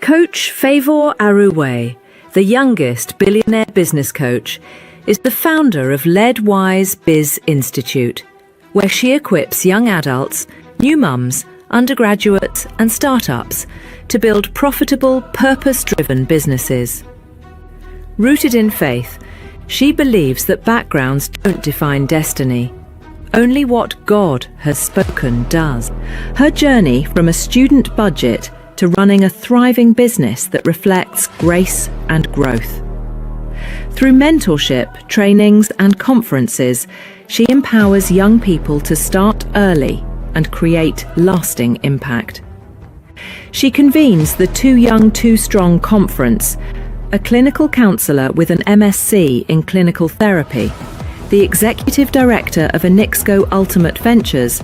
Coach Favour Arouet, the youngest billionaire business coach, is the founder of LeadWise Biz Institute, where she equips young adults, new mums, undergraduates and startups to build profitable, purpose-driven businesses. Rooted in faith, she believes that backgrounds don't define destiny. Only what God has spoken does. Her journey from a student budget to running a thriving business that reflects grace and growth. Through mentorship, trainings and conferences, she empowers young people to start early and create lasting impact. She convenes the Too Young, Too Strong conference, a clinical counsellor with an MSc in clinical therapy, the executive director of Enixco Ultimate Ventures,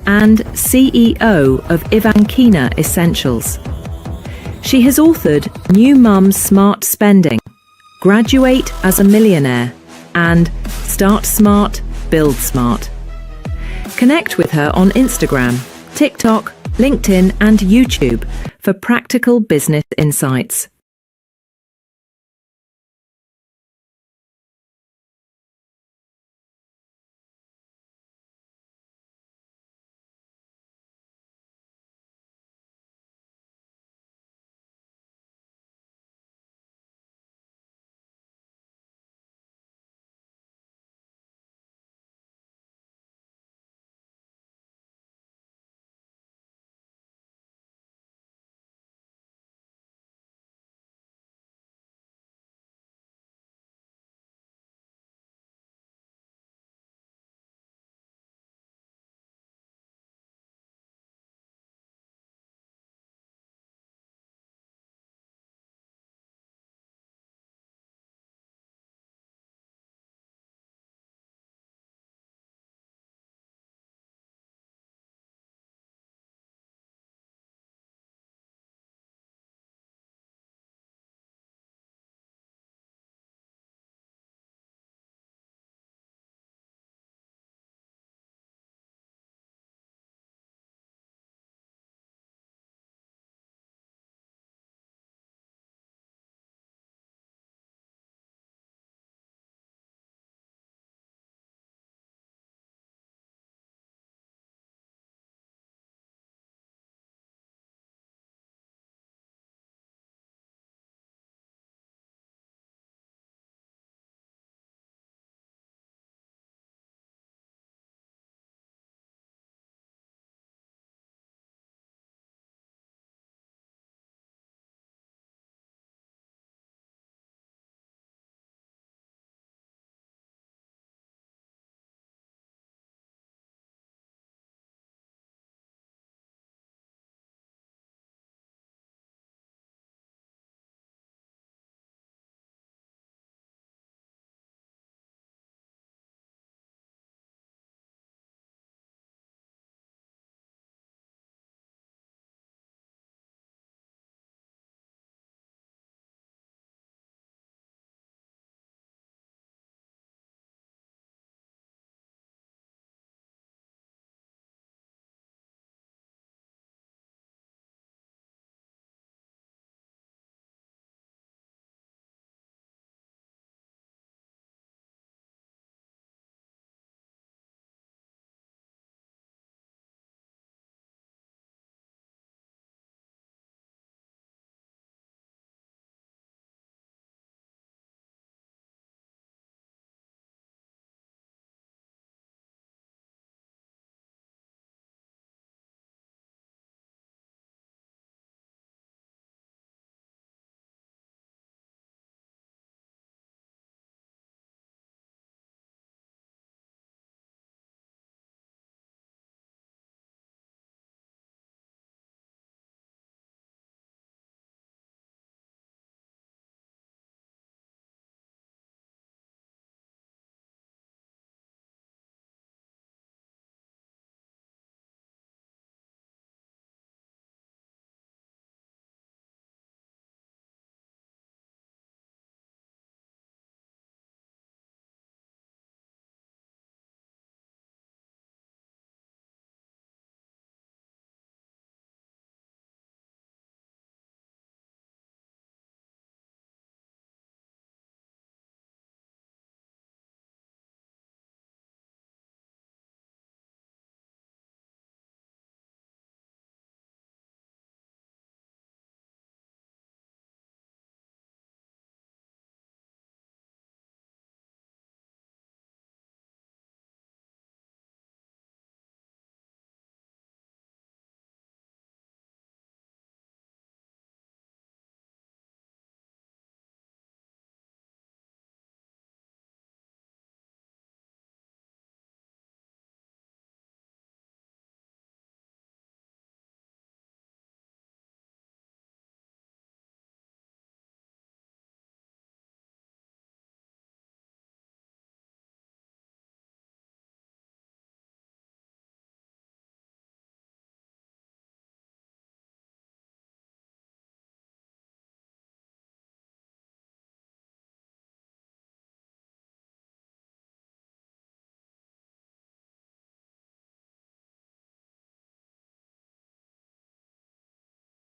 and CEO of Ivankina Essentials. She has authored New Mum's Smart Spending, Graduate as a Millionaire, and Start Smart, Build Smart. Connect with her on Instagram, TikTok, LinkedIn, and YouTube for practical business insights.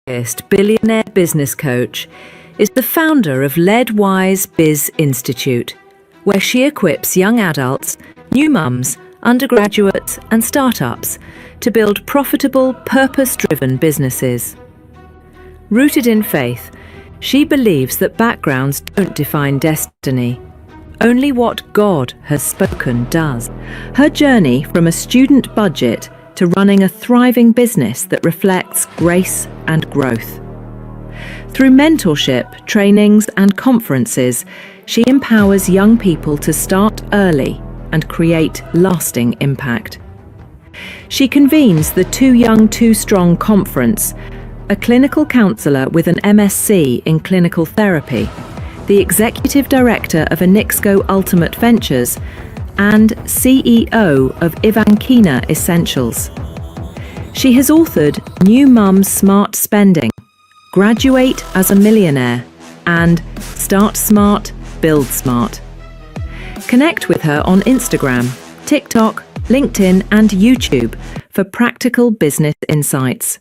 youngest billionaire business coach is the founder of Leadwise Biz Institute, where she equips young adults, new mums, undergraduates and startups to build profitable, purpose-driven businesses. Rooted in faith, she believes that backgrounds don't define destiny. Only what God has spoken does. Her journey from a student budget to running a thriving business that reflects grace and growth. Through mentorship, trainings and conferences, she empowers young people to start early and create lasting impact. She convenes the Too Young, Too Strong conference, a clinical counsellor with an MSc in clinical therapy, the executive director of Enixco Ultimate Ventures, and CEO of Ivankina Essentials. She has authored New Mum Smart Spending, Graduate as a Millionaire, and Start Smart, Build Smart. Connect with her on Instagram, TikTok, LinkedIn, and YouTube for practical business insights.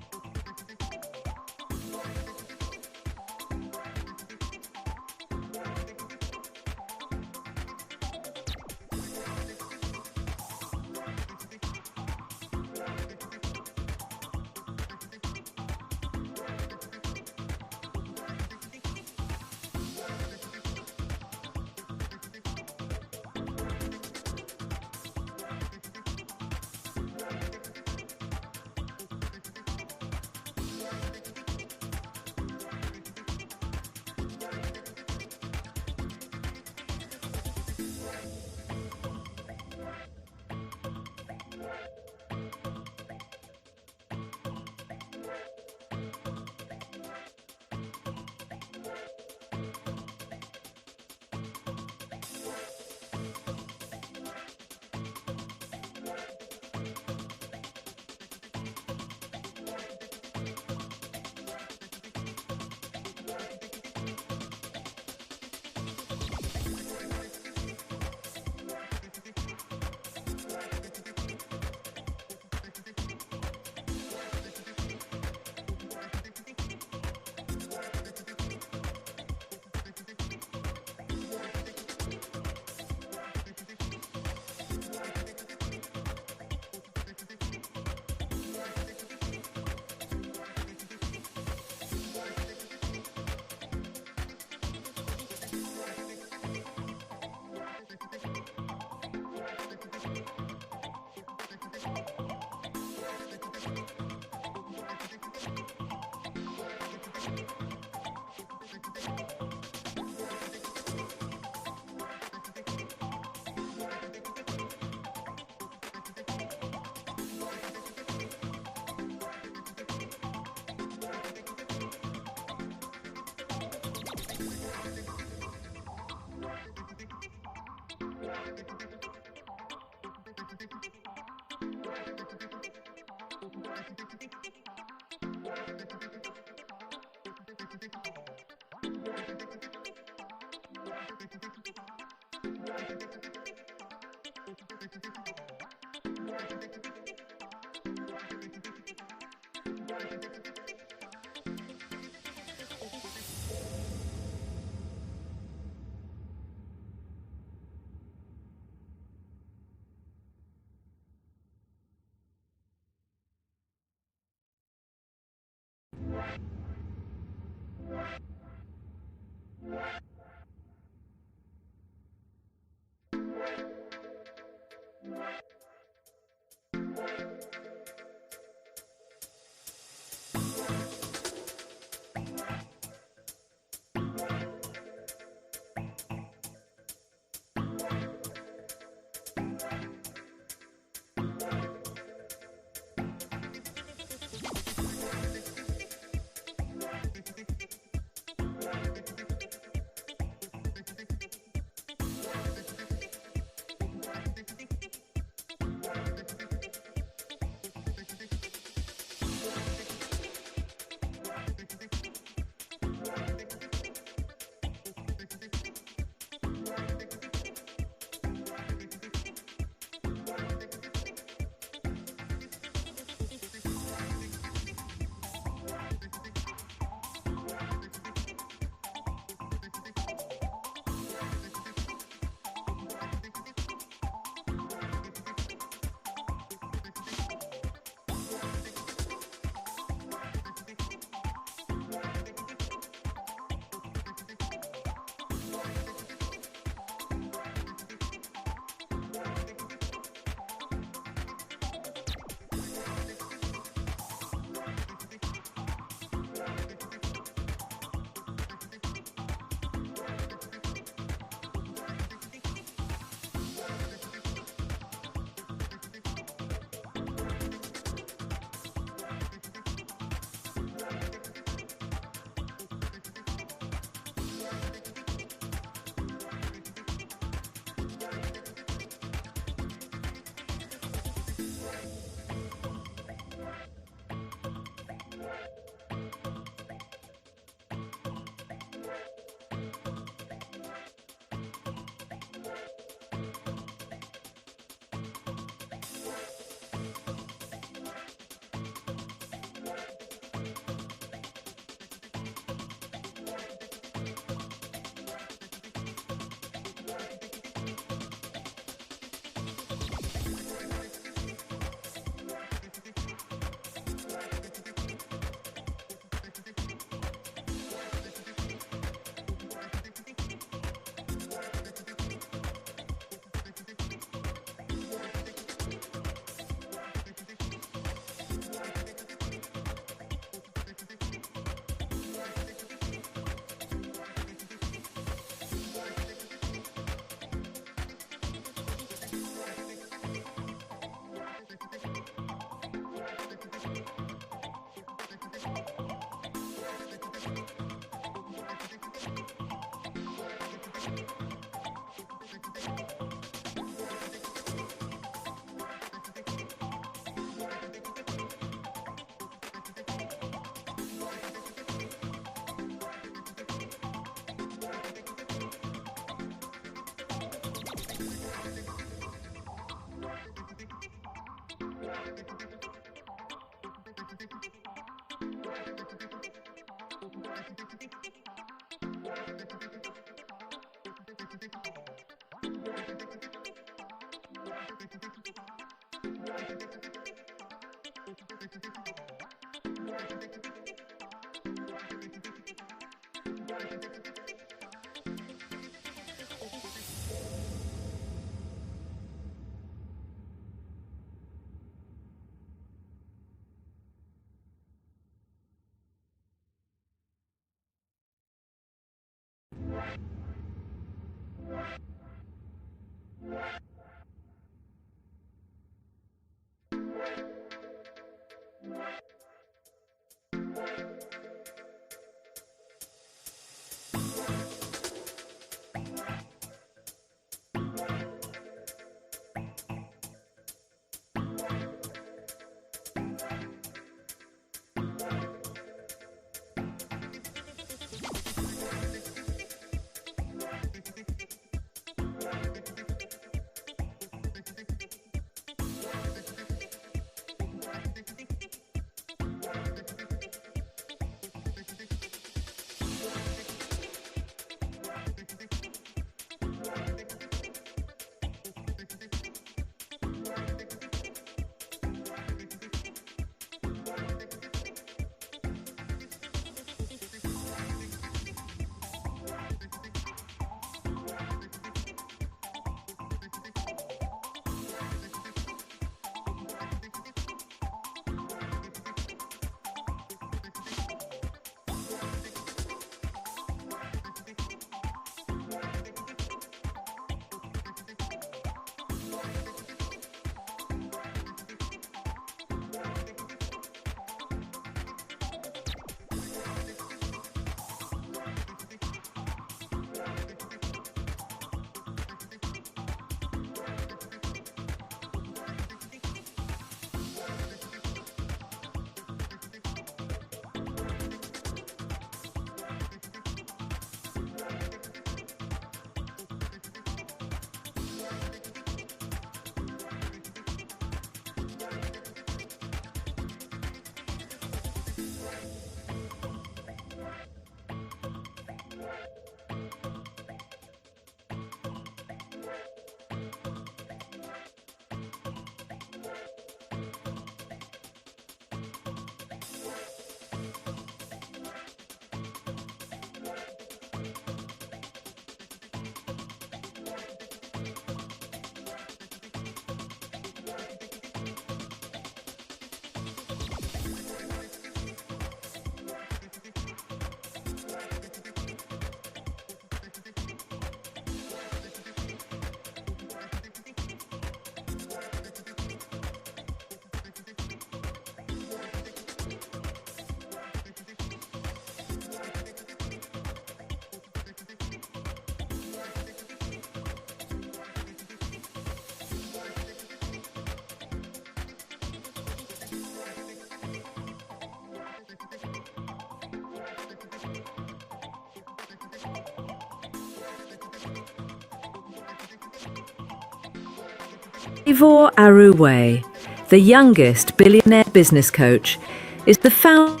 Ivor Arouet, the youngest billionaire business coach, is the founder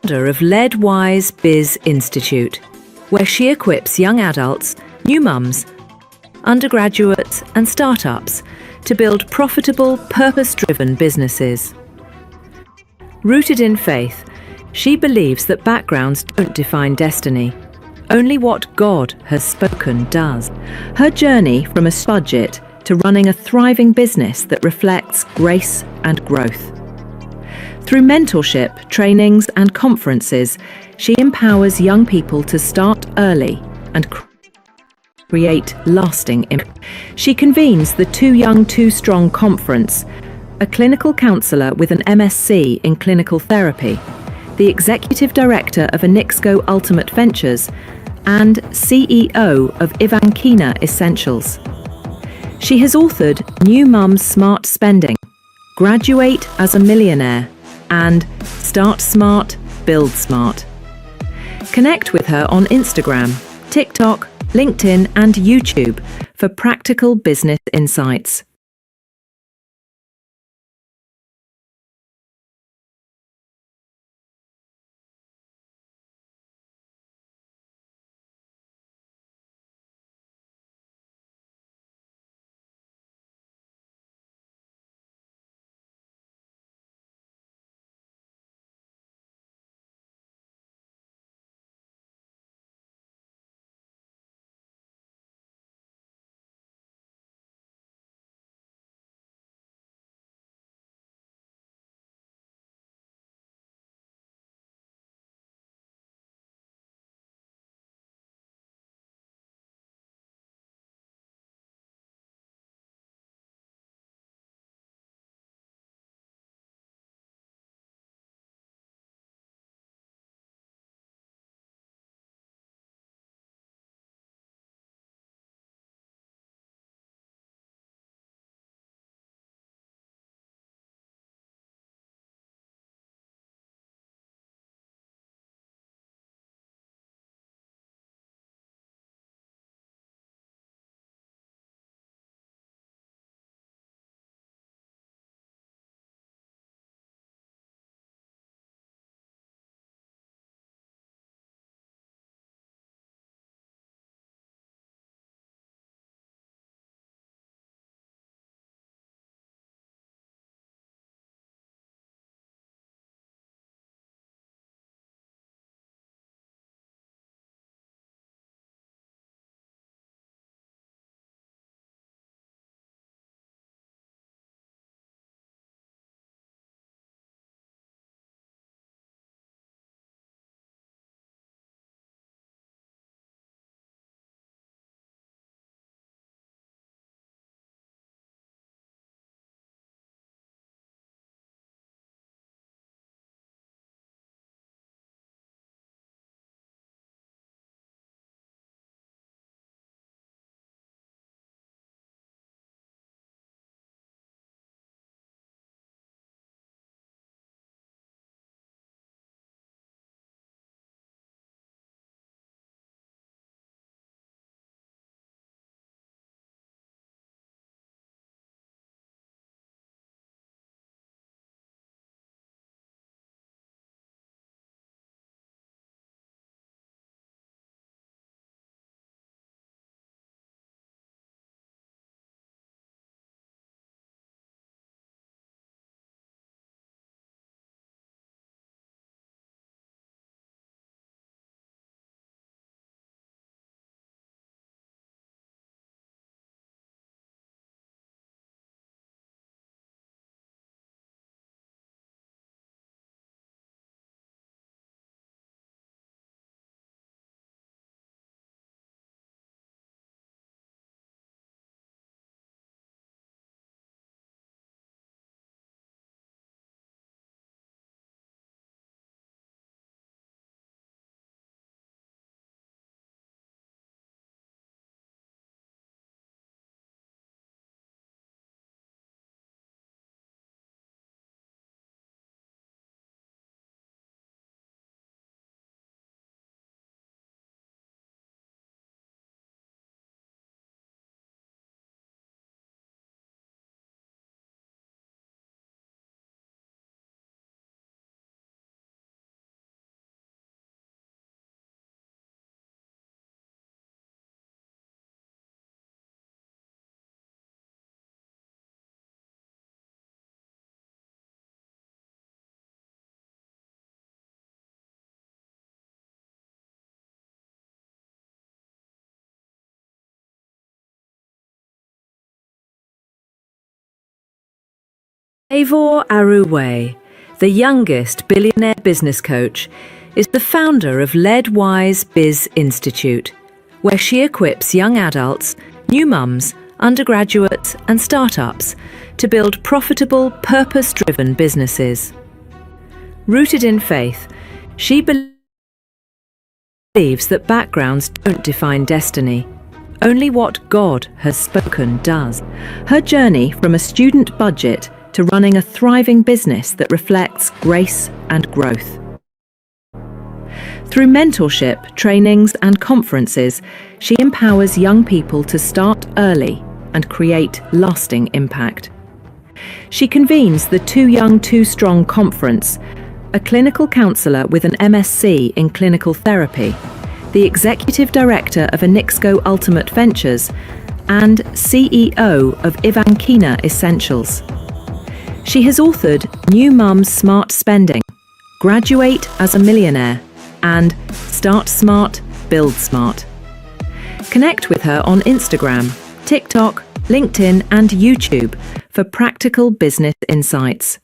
of LeadWise Biz Institute, where she equips young adults, new mums, undergraduates and startups to build profitable, purpose-driven businesses. Rooted in faith, she believes that backgrounds don't define destiny. Only what God has spoken does. Her journey from a budget to running a thriving business that reflects grace and growth. Through mentorship, trainings and conferences, she empowers young people to start early and create lasting impact. She convenes the Too Young, Too Strong conference, a clinical counsellor with an MSc in clinical therapy, the executive director of Enixco Ultimate Ventures, and CEO of Ivankina Essentials. She has authored New Mum's Smart Spending, Graduate as a Millionaire, and Start Smart, Build Smart. Connect with her on Instagram, TikTok, LinkedIn, and YouTube for practical business insights. Eivor Aruwe, the youngest billionaire business coach, is the founder of LeadWise Biz Institute, where she equips young adults, new mums, undergraduates and startups to build profitable, purpose-driven businesses. Rooted in faith, she believes that backgrounds don't define destiny. Only what God has spoken does. Her journey from a student budget to running a thriving business that reflects grace and growth. Through mentorship, trainings and conferences, she empowers young people to start early and create lasting impact. She convenes the Too Young, Too Strong conference, a clinical counsellor with an MSc in clinical therapy, the executive director of Enixco Ultimate Ventures, and CEO of Ivankina Essentials. She has authored New Mum's Smart Spending, Graduate as a Millionaire, and Start Smart, Build Smart. Connect with her on Instagram, TikTok, LinkedIn, and YouTube for practical business insights.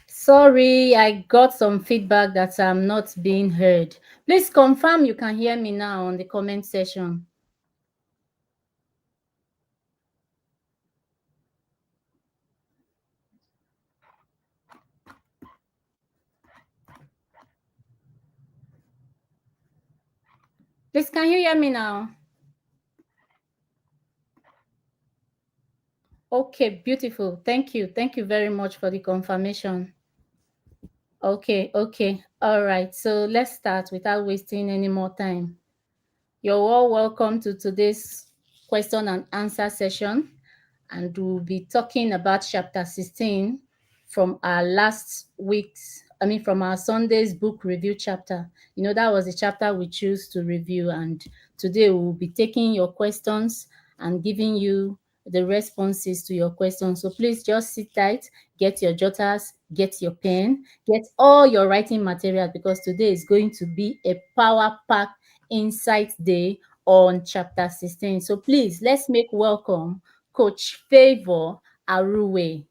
Sorry, I got some feedback that I'm not being heard. Please confirm you can hear me now on the comment section. Please, can you hear me now? Okay, beautiful. Thank you. Thank you very much for the confirmation. Okay. All right. So let's start without wasting any more time. You're all welcome to today's question and answer session. And we'll be talking about chapter 16 from our from our Sunday's book review chapter. That was the chapter we choose to review. And today we'll be taking your questions and giving you the responses to your questions. So please just sit tight, get your jotters, get your pen, get all your writing material, because today is going to be a power-packed insight day on chapter 16. So please, let's make welcome Coach Favor Aruwe.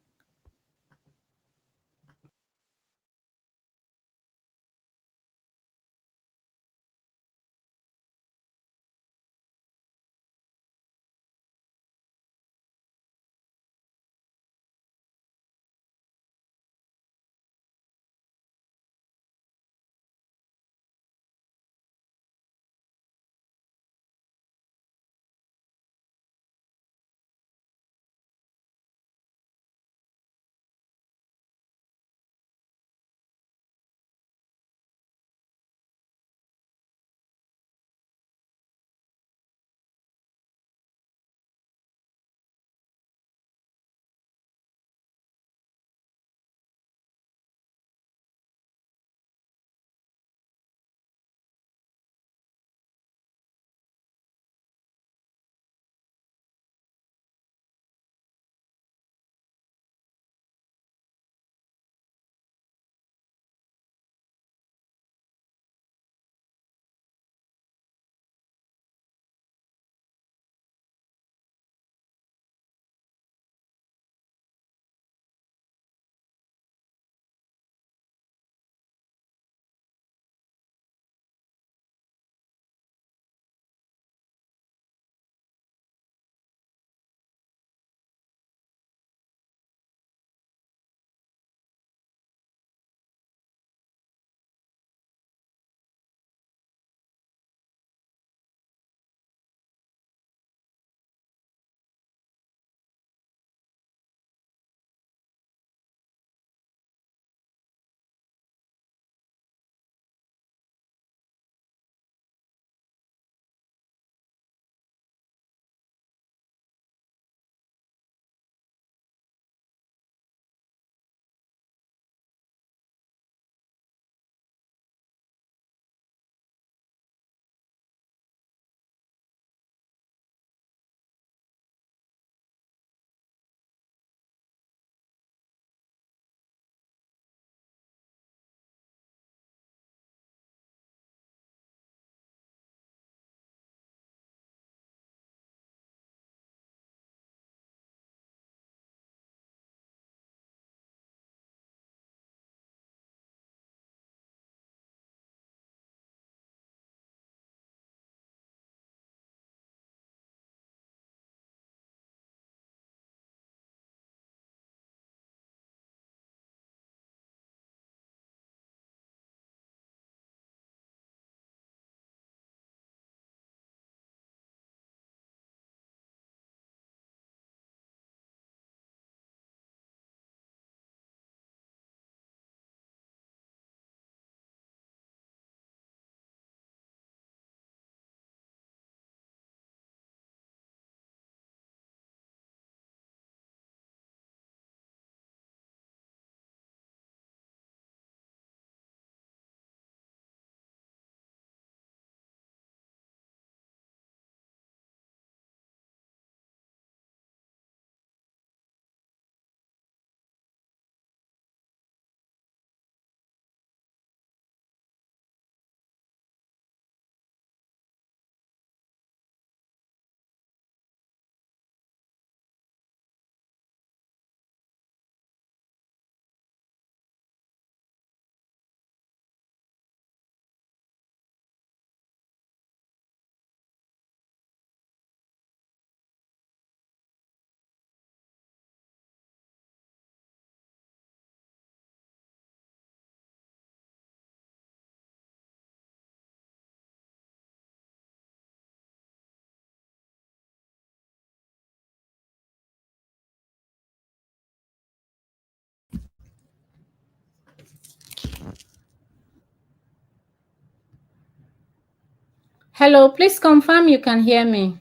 Hello, please confirm you can hear me.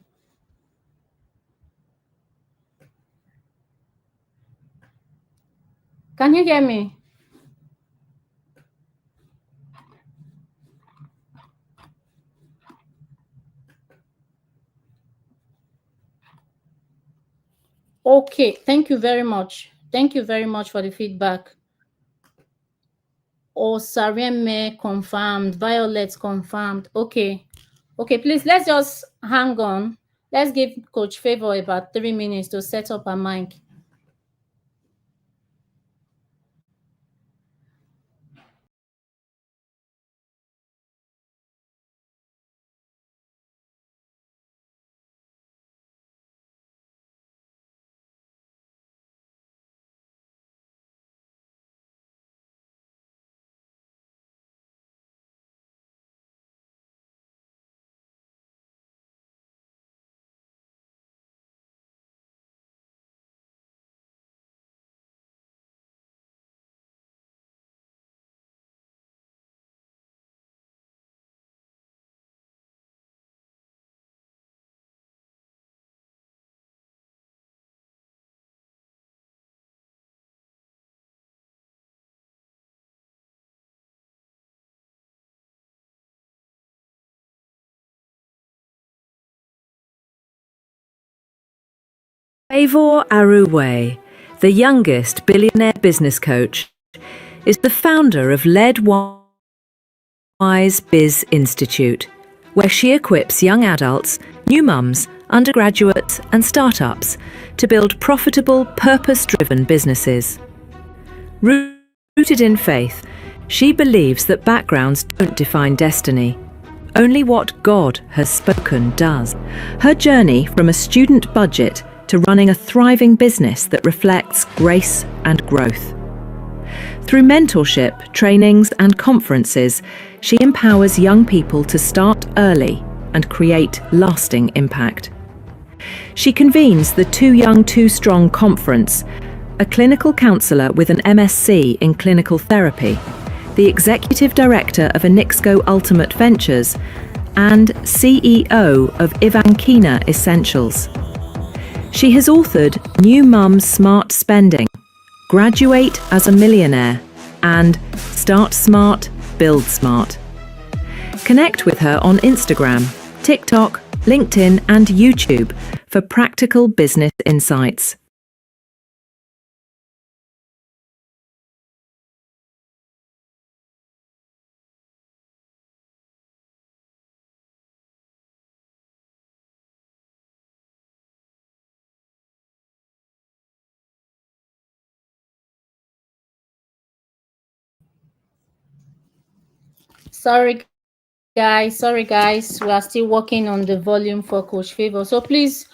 Can you hear me? Okay, thank you very much. Thank you very much for the feedback. Oh, Sareme confirmed. Violet confirmed. Okay. Okay, please, let's just hang on. Let's give Coach Favor about 3 minutes to set up her mic. Favor Aruwe, the youngest billionaire business coach, is the founder of Led Wise Biz Institute, where she equips young adults, new mums, undergraduates, and startups to build profitable, purpose-driven businesses. Rooted in faith, she believes that backgrounds don't define destiny. Only what God has spoken does. Her journey from a student budget to running a thriving business that reflects grace and growth. Through mentorship, trainings, and conferences, she empowers young people to start early and create lasting impact. She convenes the Too Young, Too Strong conference, a clinical counsellor with an MSc in clinical therapy, the executive director of Anixco Ultimate Ventures, and CEO of Ivankina Essentials. She has authored New Mum Smart Spending, Graduate as a Millionaire, and Start Smart, Build Smart. Connect with her on Instagram, TikTok, LinkedIn, and YouTube for practical business insights. Sorry, guys. We are still working on the volume for Coach Favor. So please,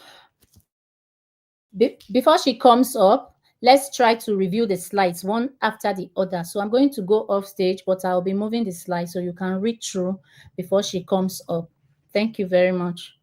before she comes up, let's try to review the slides one after the other. So I'm going to go off stage, but I'll be moving the slides so you can read through before she comes up. Thank you very much.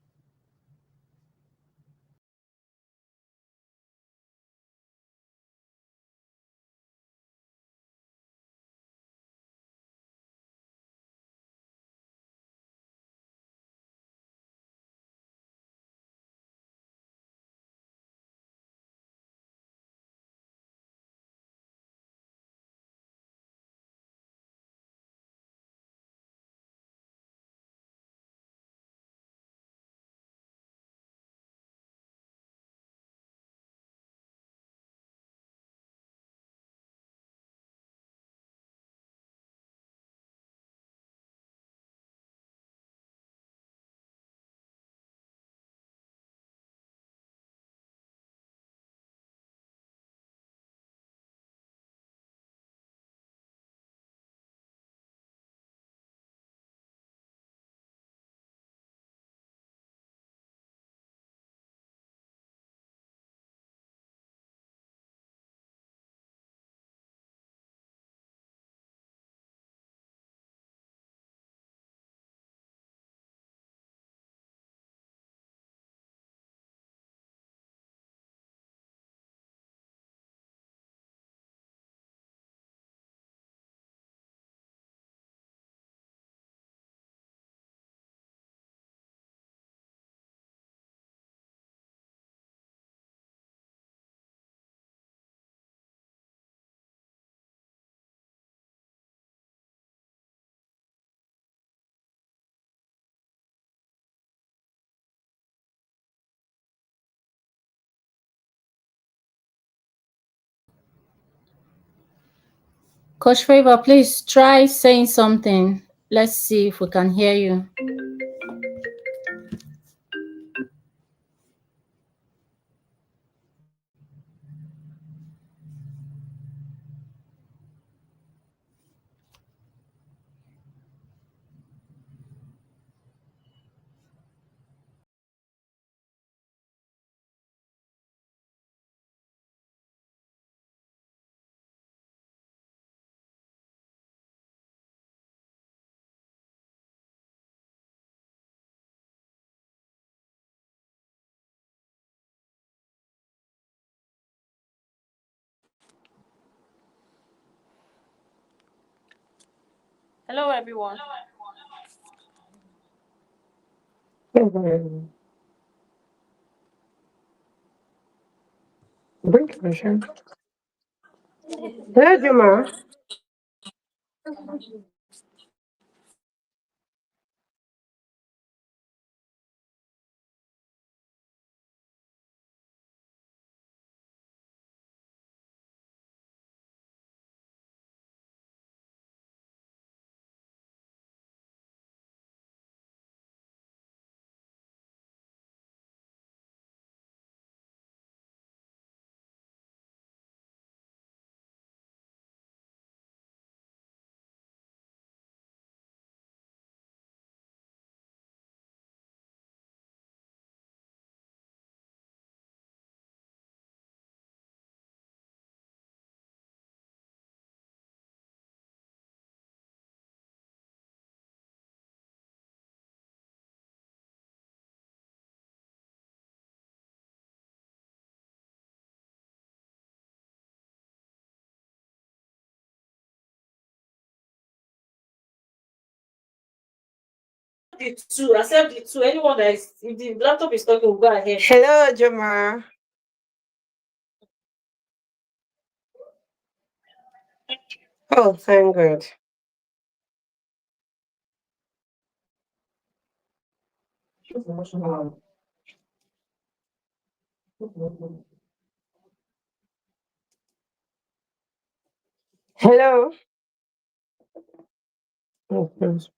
Coach Favor, please try saying something. Let's see if we can hear you. Hello, everyone. Bring pressure. Hello, Juma. The two, accept the two. Anyone that is, if the laptop is talking, go ahead. Hello, Juma. Oh, thank God. Hello. Oh, please.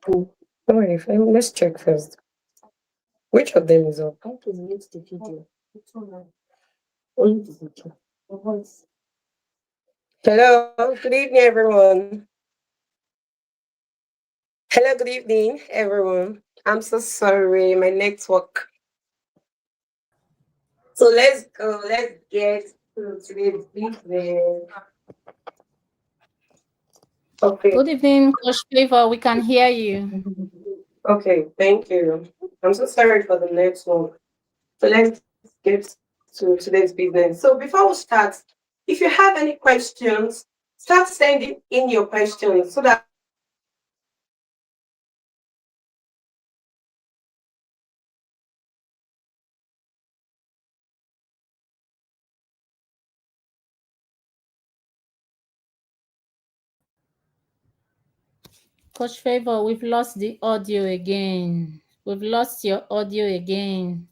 Don't worry, fine. Let's check first. Which of them is up? How to mute the video? Only the video. Hello, good evening, everyone. Hello, good evening, everyone. I'm so sorry, my network. So let's go. Let's get to today's business. Okay. Good evening, Coach Favor. We can hear you. Okay, thank you. I'm so sorry for the network. So let's get to today's business. So before we start, if you have any questions, start sending in your questions so that Coach Favor, we've lost the audio again. We've lost your audio again.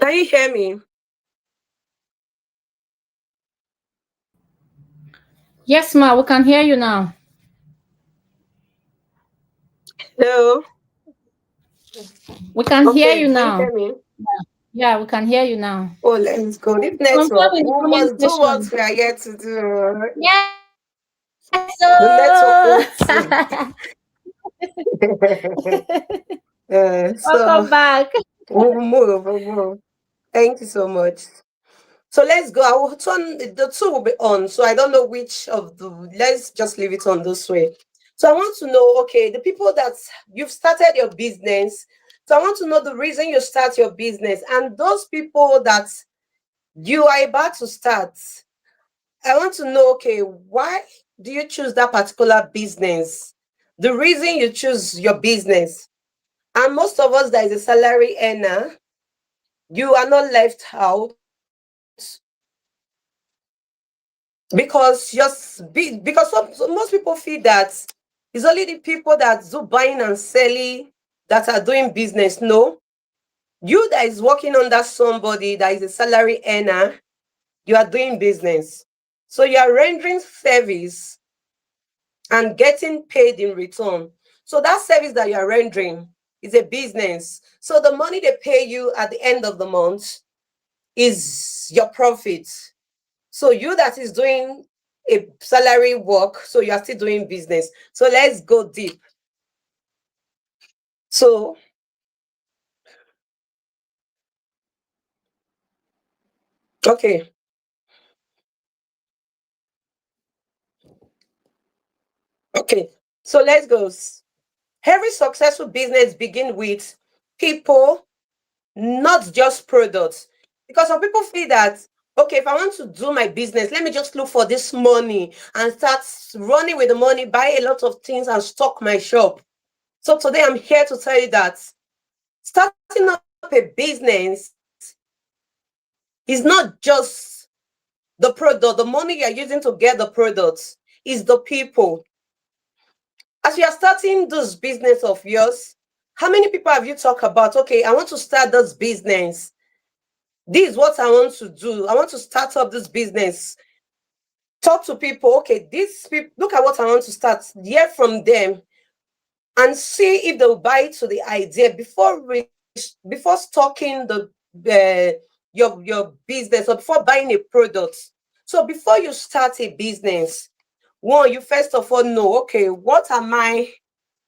Can you hear me? Yes, ma, we can hear you now. Hello. We can hear Okay, you can you now. hear me? Yeah, we can hear you now. Oh, let's go. This Confirm network. in the We comment must do what section. we are here to do. Yes, The network sir. won't switch. So Welcome back. we'll move. Thank you so much. So let's go. I will turn the two will be on. So I don't know which of the. Let's just leave it on this way. So I want to know. Okay, the people that you've started your business. So I want to know the reason you start your business, and those people that you are about to start. I want to know. Okay, why do you choose that particular business? The reason you choose your business. And most of us that is a salary earner, you are not left out because most people feel that it's only the people that do buying and selling that are doing business. No, you that is working under somebody that is a salary earner, you are doing business. So you are rendering service and getting paid in return. So that service that you are rendering is a business. So the money they pay you at the end of the month is your profit. So you that is doing a salary work, so you are still doing business. So let's go deep. So okay. Okay. So let's go. Every successful business begin with people, not just products. Because some people feel that, okay, if I want to do my business, let me just look for this money and start running with the money, buy a lot of things and stock my shop. So today I'm here to tell you that starting up a business is not just the product, the money you're using to get the products, is the people. As you are starting this business of yours, how many people have you talked about? Okay, I want to start this business. This is what I want to do. I want to start up this business. Talk to people. Okay, these people, look at what I want to start. Hear from them and see if they'll buy to the idea before stocking your business or before buying a product. So before you start a business, one, you first of all know, okay, what am I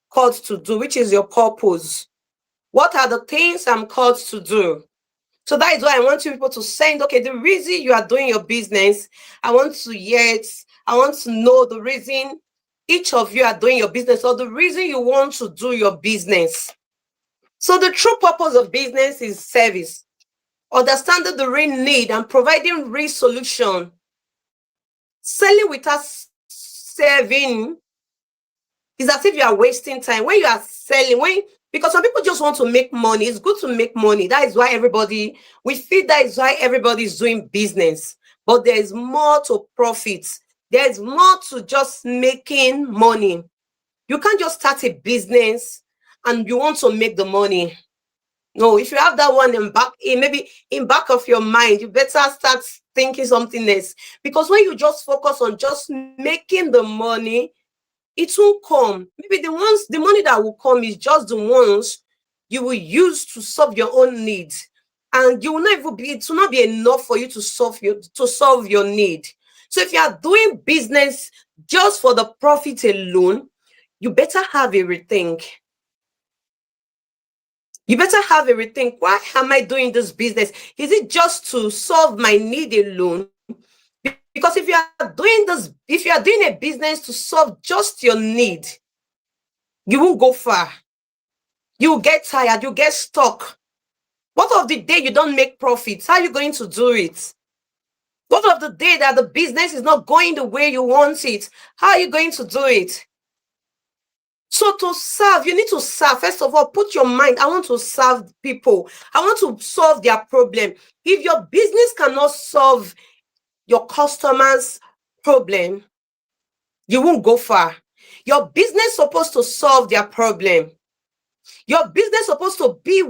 called to do? Which is your purpose? What are the things I'm called to do? So that is why I want you people to send, okay, the reason you are doing your business, I want to know the reason each of you are doing your business or the reason you want to do your business. So the true purpose of business is service, understanding the real need and providing real solution. Selling without serving is as if you are wasting time. When you are selling, because some people just want to make money. It's good to make money. That is why we feel that is why everybody is doing business. But there is more to profits. There is more to just making money. You can't just start a business and you want to make the money. No, if you have that one maybe in back of your mind, you better start thinking something else. Because when you just focus on just making the money, it won't come. Maybe the money that will come is just the ones you will use to solve your own needs. And you will not even it will not be enough for you to solve your need. So if you are doing business just for the profit alone, you better have a rethink. You better have a rethink. Why am I doing this business? Is it just to solve my need alone? Because if you are doing a business to solve just your need, you won't go far. You will get tired, you get stuck. What of the day you don't make profits? How are you going to do it? What of the day that the business is not going the way you want it? How are you going to do it? So to serve, you need to serve. First of all, put your mind, I want to serve people. I want to solve their problem. If your business cannot solve your customers' problem, you won't go far. Your business is supposed to solve their problem. Your business is supposed to be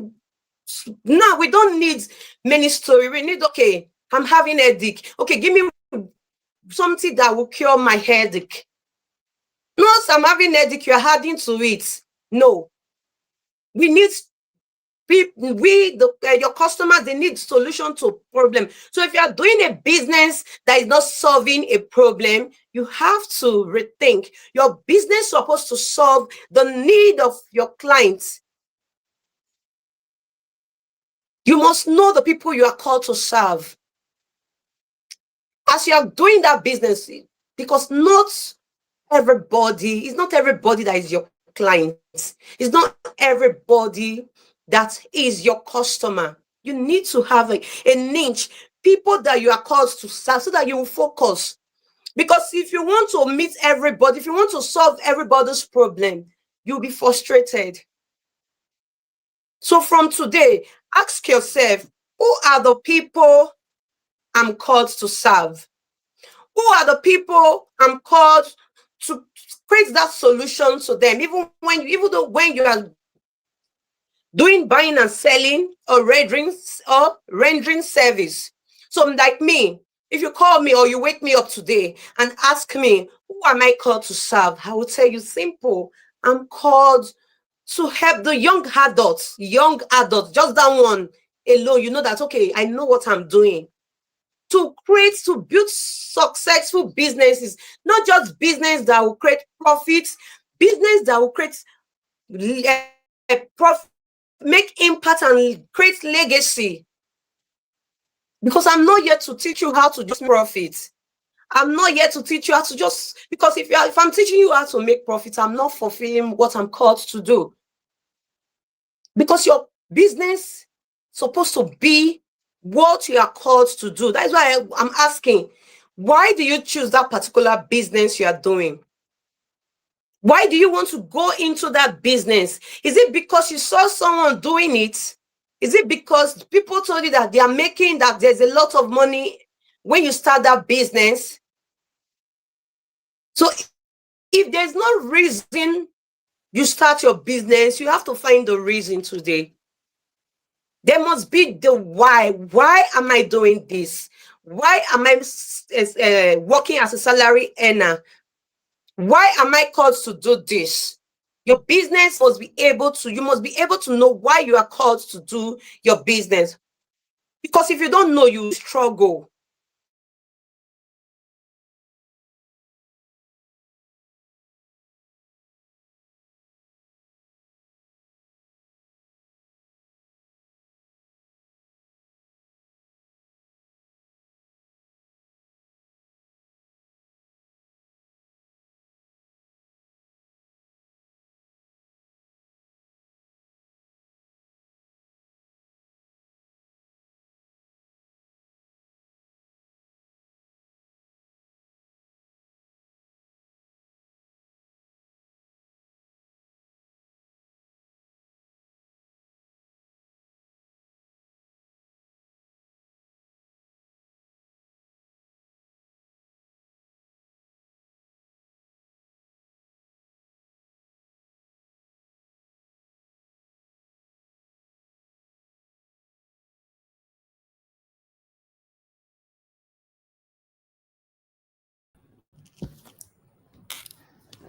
Now we don't need many story. We need, okay, I'm having a headache. Okay, give me something that will cure my headache. Not I'm having a headache, you're adding to it. No. We need your customers, they need solution to problem. So if you are doing a business that is not solving a problem, you have to rethink. Your business is supposed to solve the need of your clients. You must know the people you are called to serve as you are doing that business, because it's not everybody that is your client. It's not everybody that is your customer. You need to have a niche, people that you are called to serve, so that you will focus. Because if you want to meet everybody, if you want to solve everybody's problem, you'll be frustrated. So from today, ask yourself, who are the people I'm called to serve? Who are the people I'm called to create that solution to them? Even though when you are doing buying and selling or rendering service. So like me, if you call me or you wake me up today and ask me, who am I called to serve? I will tell you simple. I'm called to help the young adults, just that one alone. You know that, okay, I know what I'm doing. To build successful businesses, not just business that will create profits, business that will create profit, make impact and create legacy. Because I'm not here to teach you how to just profit. I'm not here to teach you how to just, because if I'm teaching you how to make profit, I'm not fulfilling what I'm called to do. Because your business supposed to be what you are called to do. That's why I'm asking, why do you choose that particular business you are doing? Why do you want to go into that business? Is it because you saw someone doing it? Is it because people told you that that there's a lot of money when you start that business? So if there's no reason you start your business, you have to find the reason today. There must be the why. Why am I doing this? Why am I working as a salary earner? Why am I called to do this? Your business must be able to, you must be able to know why you are called to do your business. Because if you don't know, you struggle.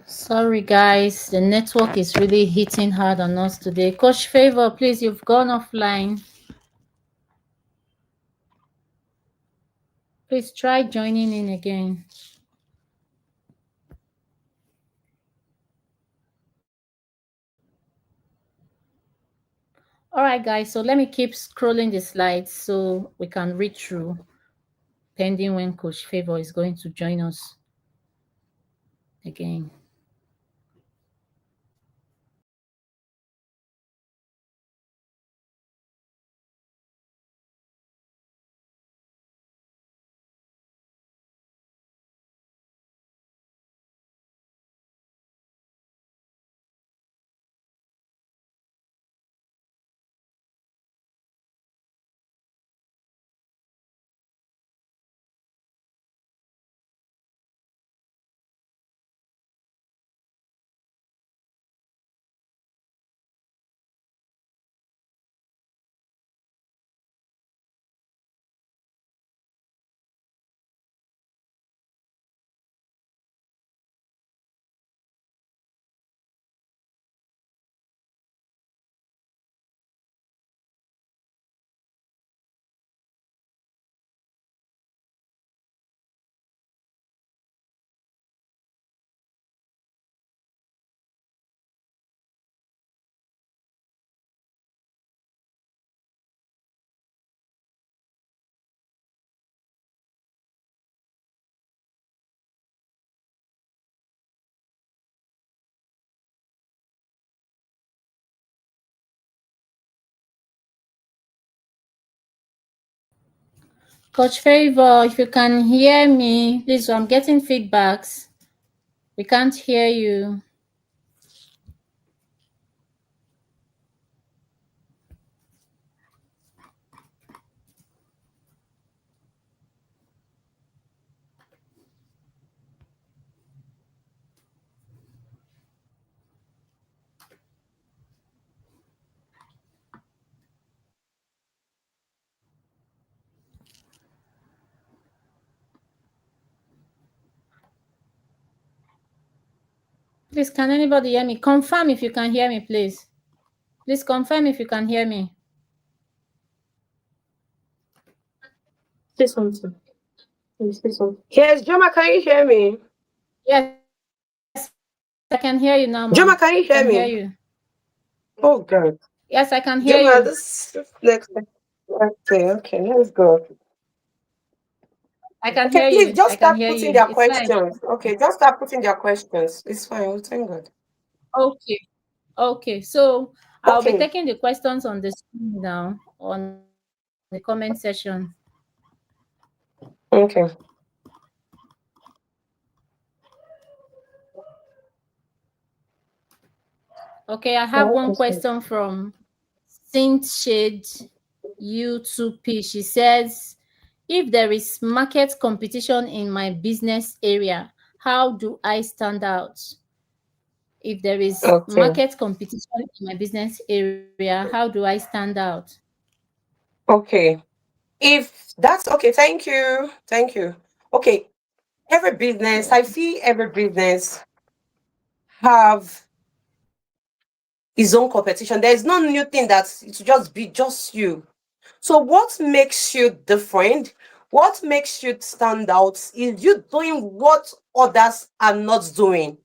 Sorry, guys. The network is really hitting hard on us today. Coach Favor, please, you've gone offline. Please try joining in again. All right, guys. So let me keep scrolling the slides so we can read through, pending when Coach Favor is going to join us again. Coach Favor, if you can hear me, please, I'm getting feedbacks. We can't hear you. Please, can anybody hear me? Confirm if you can hear me, please. Please confirm if you can hear me. Say something. Say something. Yes, Joma, can you hear me? Yes, I can hear you now, Joma, ma'am. can you I hear can me? hear you. Oh, God. Yes, I can hear Joma, you. this next. Okay, let's go. I can Okay, hear please you. I just can start hear putting you. their It's fine. questions. Okay, just start putting their questions. It's fine. We'll thank God. Okay. Okay. So I'll be Okay. taking the questions on the screen now on the comment section. Okay. Okay, I have one question from Saint Shade U2P. She says, if there is market competition in my business area, how do I stand out? If there is Okay. market competition in my business area, how do I stand out? Okay. If that's okay, thank you. Thank you. Okay. Every business, I see every business have its own competition. There's no new thing that it's just be just you. So what makes you different? What makes you stand out is you doing what others are not doing.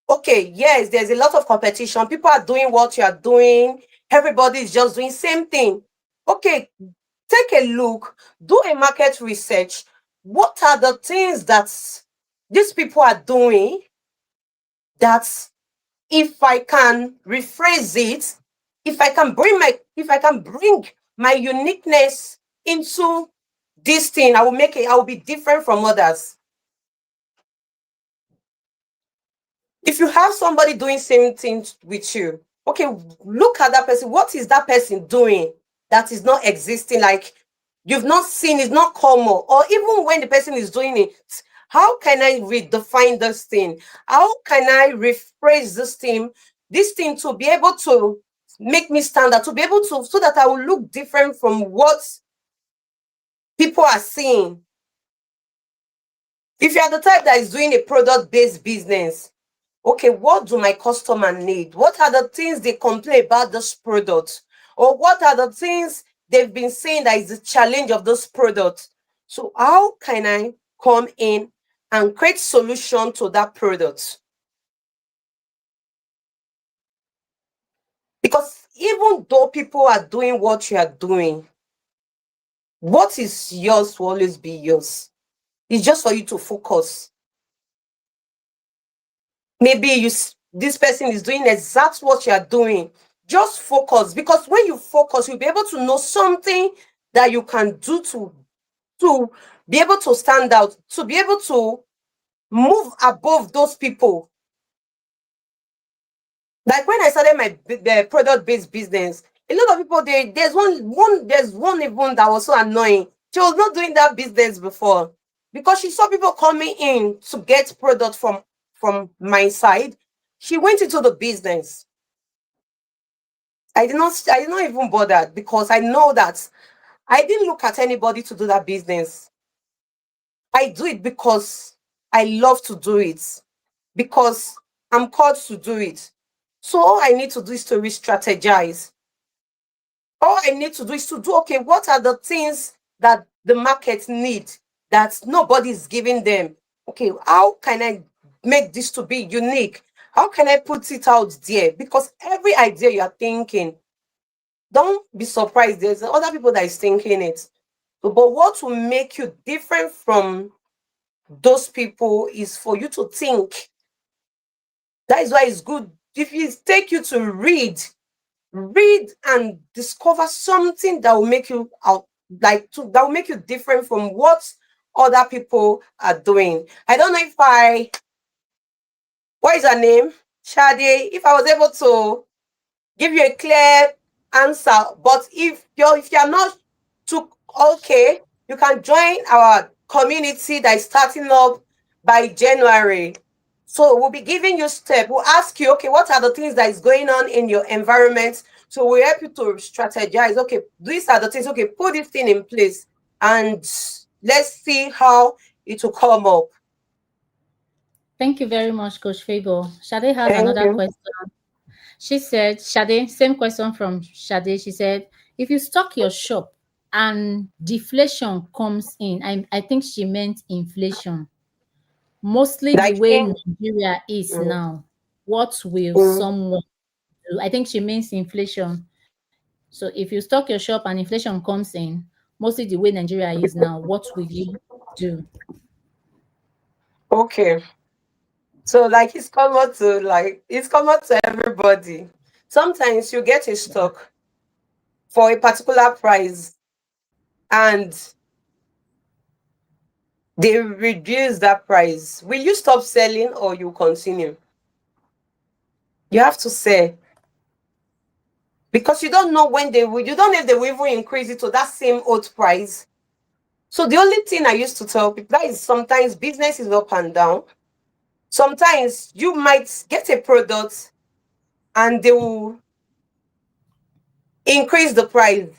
Okay, yes, there's a lot of competition. People are doing what you are doing. Everybody is just doing same thing. Okay, take a look, do a market research. What are the things that these people are doing that if I can rephrase it, if I can bring my uniqueness into this thing, I will be different from others. If you have somebody doing same thing with you, okay, look at that person. What is that person doing that is not existing? Like you've not seen, it's not common. Or even when the person is doing it, how can I redefine this thing? How can I rephrase this thing to be able to make me stand out, to be able to, so that I will look different from what people are seeing? If you are the type that is doing a product-based business, okay, what do my customer need? What are the things they complain about this product? Or what are the things they've been saying that is the challenge of this product? So how can I come in and create solution to that product? Because even though people are doing what you are doing, what is yours will always be yours. It's just for you to focus. Maybe this person is doing exactly what you are doing. Just focus, because when you focus, you'll be able to know something that you can do to be able to stand out, to be able to move above those people. Like when I started my product-based business, a lot of people, there's one even that was so annoying. She was not doing that business before because she saw people coming in to get product from my side. She went into the business. I did not even bother because I know that I didn't look at anybody to do that business. I do it because I love to do it, because I'm called to do it. So all I need to do is to re-strategize. All I need to do is to do, okay, what are the things that the market need that nobody is giving them? Okay, how can I make this to be unique? How can I put it out there? Because every idea you are thinking, don't be surprised, there's other people that is thinking it. But what will make you different from those people is for you to think. That is why it's good if it take you to read and discover something that will make you out, that will make you different from what other people are doing. I don't know what is her name? Shade. If I was able to give you a clear answer, but if you're not too okay, you can join our community that is starting up by January. So we'll be giving you steps. We'll ask you, okay, what are the things that is going on in your environment? So we'll help you to strategize. Okay, these are the things. Okay, put this thing in place and let's see how it will come up. Thank you very much, Coach Favor. Shade has Thank another you. question. She said, Shade, same question from Shade. She said, if you stock your shop and deflation comes in, I think she meant inflation, mostly the Like way in, Nigeria is mm, now, what will mm. someone do? I think she means inflation. So if you stock your shop and inflation comes in, mostly the way Nigeria is now, what will you do? Okay. So it's common to everybody. Sometimes you get a stock for a particular price and they reduce that price. Will you stop selling or you continue? You have to sell because you don't know when you don't know if they will even increase it to that same old price. So the only thing I used to tell people that is sometimes business is up and down. Sometimes you might get a product and they will increase the price.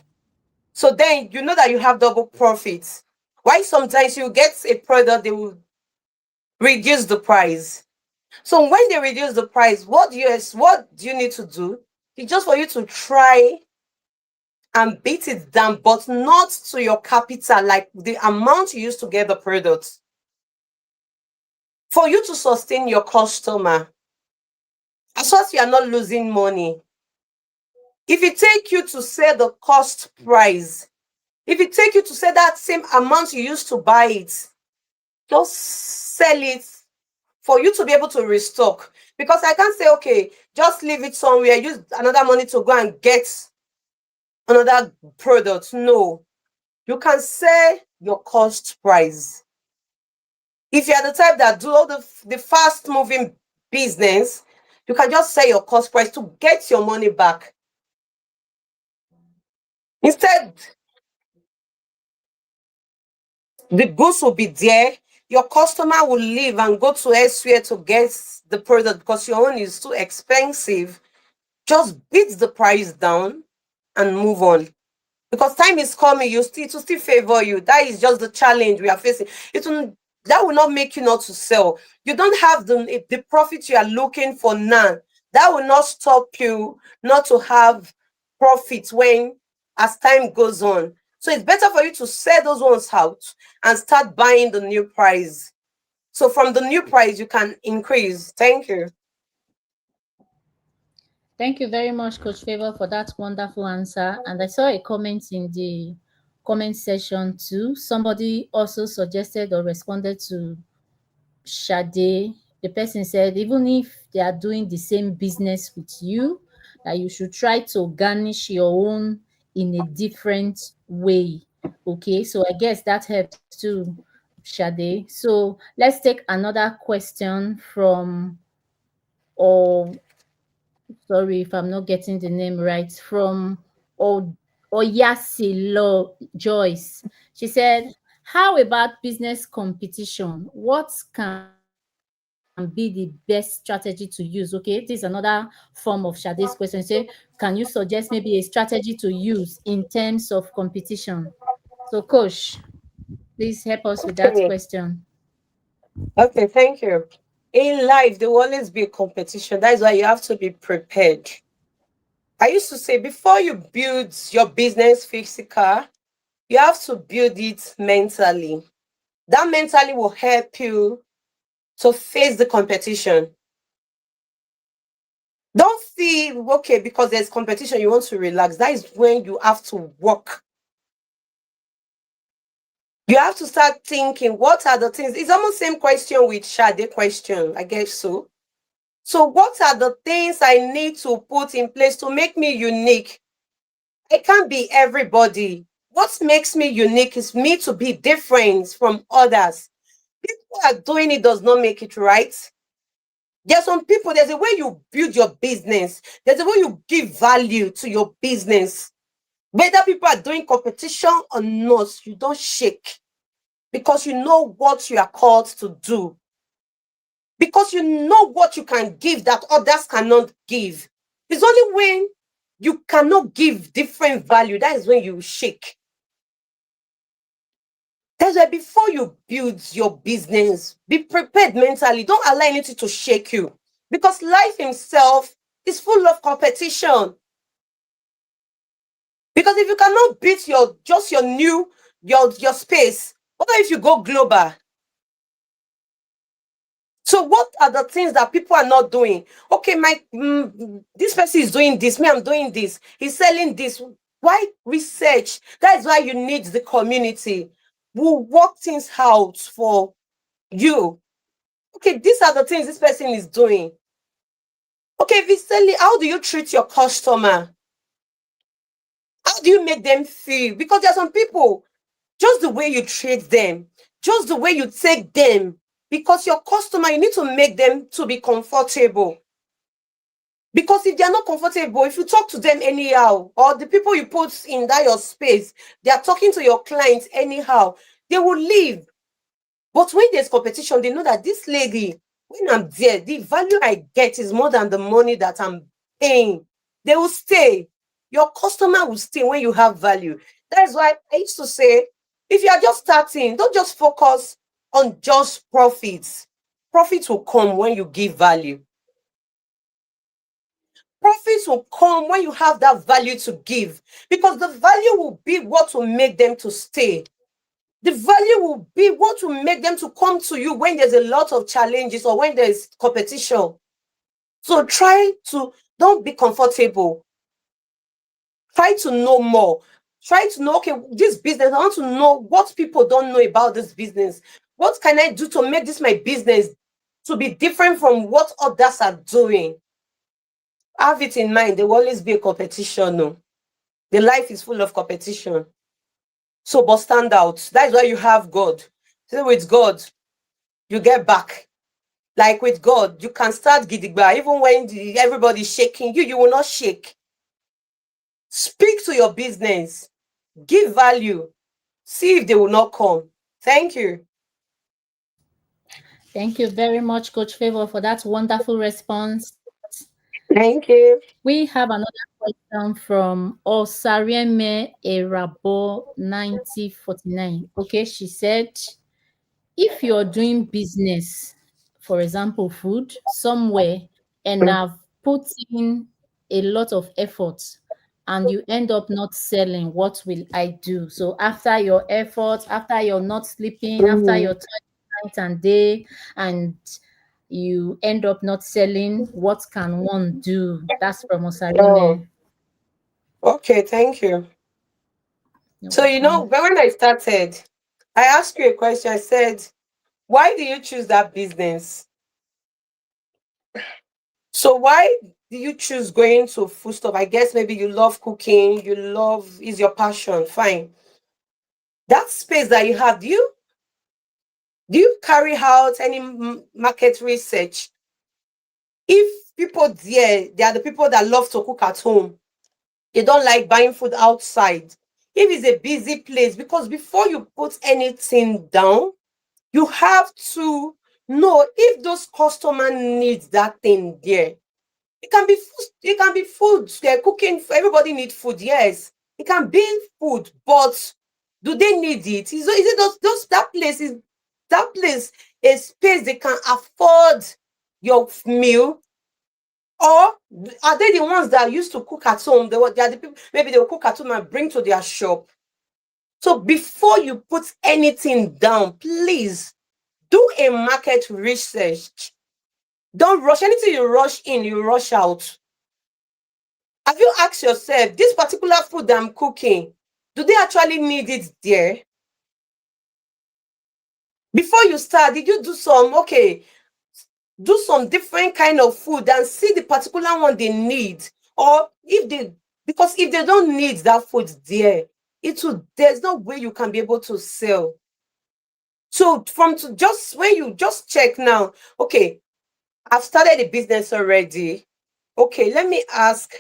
So then you know that you have double profits. Why sometimes you get a product, they will reduce the price. So when they reduce the price, what do you need to do? It's just for you to try and beat it down, but not to your capital, like the amount you used to get the product. For you to sustain your customer, as far as you are not losing money, if it take you to say the cost price, if it take you to say that same amount you used to buy it, just sell it for you to be able to restock. Because I can't say, okay, just leave it somewhere, use another money to go and get another product. No, you can sell your cost price. If you are the type that do all the fast moving business, you can just sell your cost price to get your money back. Instead, the goods will be there. Your customer will leave and go to elsewhere to get the product because your own is too expensive. Just beat the price down and move on. Because time is coming, to still favor you. That is just the challenge we are facing. That will not make you not to sell. You don't have the profit you are looking for now. That will not stop you not to have profit as time goes on. So it's better for you to sell those ones out and start buying the new price. So from the new price, you can increase. Thank you. Thank you very much, Coach Favor, for that wonderful answer. And I saw a comment in the comment section too. Somebody also suggested or responded to Shade. The person said, even if they are doing the same business with you, that you should try to garnish your own in a different way. Okay, so I guess that helps too, Shade. So let's take another question from, or sorry if I'm not getting the name right, from Oyasilo Joyce. She said, how about business competition? What can be the best strategy to use? Okay, this is another form of Shade's question. Say, can you suggest maybe a strategy to use in terms of competition? So, Coach, please help us with that question. Okay, thank you. In life, there will always be a competition. That is why you have to be prepared. I used to say, before you build your business physical, you have to build it mentally. That mentally will help you to face the competition. Don't feel, okay, because there's competition, you want to relax. That is when you have to work. You have to start thinking, what are the things? It's almost same question with Shade question, I guess so. So what are the things I need to put in place to make me unique? I can't be everybody. what makes me unique is me to be different from others. People are doing it does not make it right. There's some people, there's a way you build your business. There's a way you give value to your business. Whether people are doing competition or not, you don't shake because you know what you are called to do. Because you know what you can give that others cannot give. It's only when you cannot give different value, that is when you shake. That's why before you build your business, be prepared mentally. Don't allow anything to shake you. Because life itself is full of competition. Because if you cannot beat your space, what if you go global? So what are the things that people are not doing? Okay, this person is doing this, me, I'm doing this, he's selling this. Why research? That is why you need the community who work things out for you. Okay, these are the things this person is doing. Okay, if he's selling, how do you treat your customer? How do you make them feel? Because there are some people, just the way you treat them, just the way you take them, because your customer, you need to make them to be comfortable. Because if they are not comfortable, if you talk to them anyhow, or the people you put in that your space, they are talking to your clients anyhow, they will leave. But when there's competition, they know that this lady, when I'm there, the value I get is more than the money that I'm paying. They will stay. Your customer will stay when you have value. That is why I used to say, if you are just starting, don't just focus on just profits. Profits will come when you give value. Profits will come when you have that value to give, because the value will be what will make them to stay. The value will be what will make them to come to you when there's a lot of challenges or when there's competition. So don't be comfortable. Try to know more. Try to know, okay, this business, I want to know what people don't know about this business. What can I do to make this my business to be different from what others are doing? Have it in mind. There will always be a competition. No? The life is full of competition. So, but stand out. That's why you have God. So with God, you get back. Like with God, you can start gidigba. Even when everybody's shaking, you will not shake. Speak to your business. Give value. See if they will not come. Thank you. Thank you very much, Coach Favor, for that wonderful response. Thank you. We have another question from Osarieme Erabo 9049. Okay, she said, if you're doing business, for example, food, somewhere, and I've put in a lot of effort and you end up not selling, what will I do? So after your effort, after you're not sleeping, after your night and day, and you end up not selling, what can one do? That's from Osarime. Okay, thank you. So, when I started, I asked you a question. I said, why do you choose that business? So why do you choose going to food stuff? I guess maybe you love cooking, is your passion, fine. That space that you have, do you carry out any market research? If people they are the people that love to cook at home, they don't like buying food outside. If it's a busy place, because before you put anything down, you have to know if those customers need that thing there. It can be food. Cooking. Everybody needs food. Yes, it can be food, but do they need it? Is it that place a space they can afford your meal, or are they the ones that used to cook at home? They are the people. Maybe they will cook at home and bring to their shop. So before you put anything down, please do a market research. Don't rush. Anything you rush in, you rush out. Have you asked yourself, this particular food that I'm cooking, do they actually need it there? Before you start, did you do some different kind of food and see the particular one they need? Or because if they don't need that food there, there's no way you can be able to sell. So when you just check now, okay, I've started a business already. Okay, let me ask,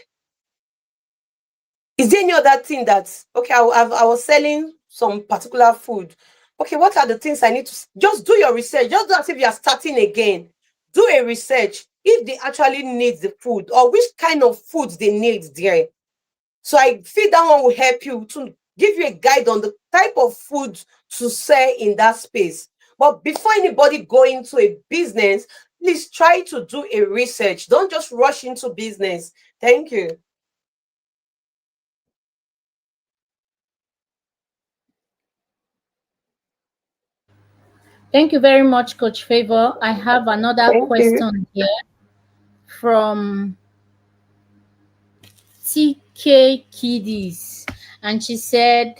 is there any other thing that, okay, I was selling some particular food. Okay, what are the things I need to, just do your research. Just do as if you are starting again. Do a research if they actually need the food or which kind of food they need there. So I feel that one will help you to give you a guide on the type of food to sell in that space. But before anybody go into a business, please try to do a research. Don't just rush into business. Thank you. Thank you very much, Coach Favor. I have another question here from TK Kiddies. And she said,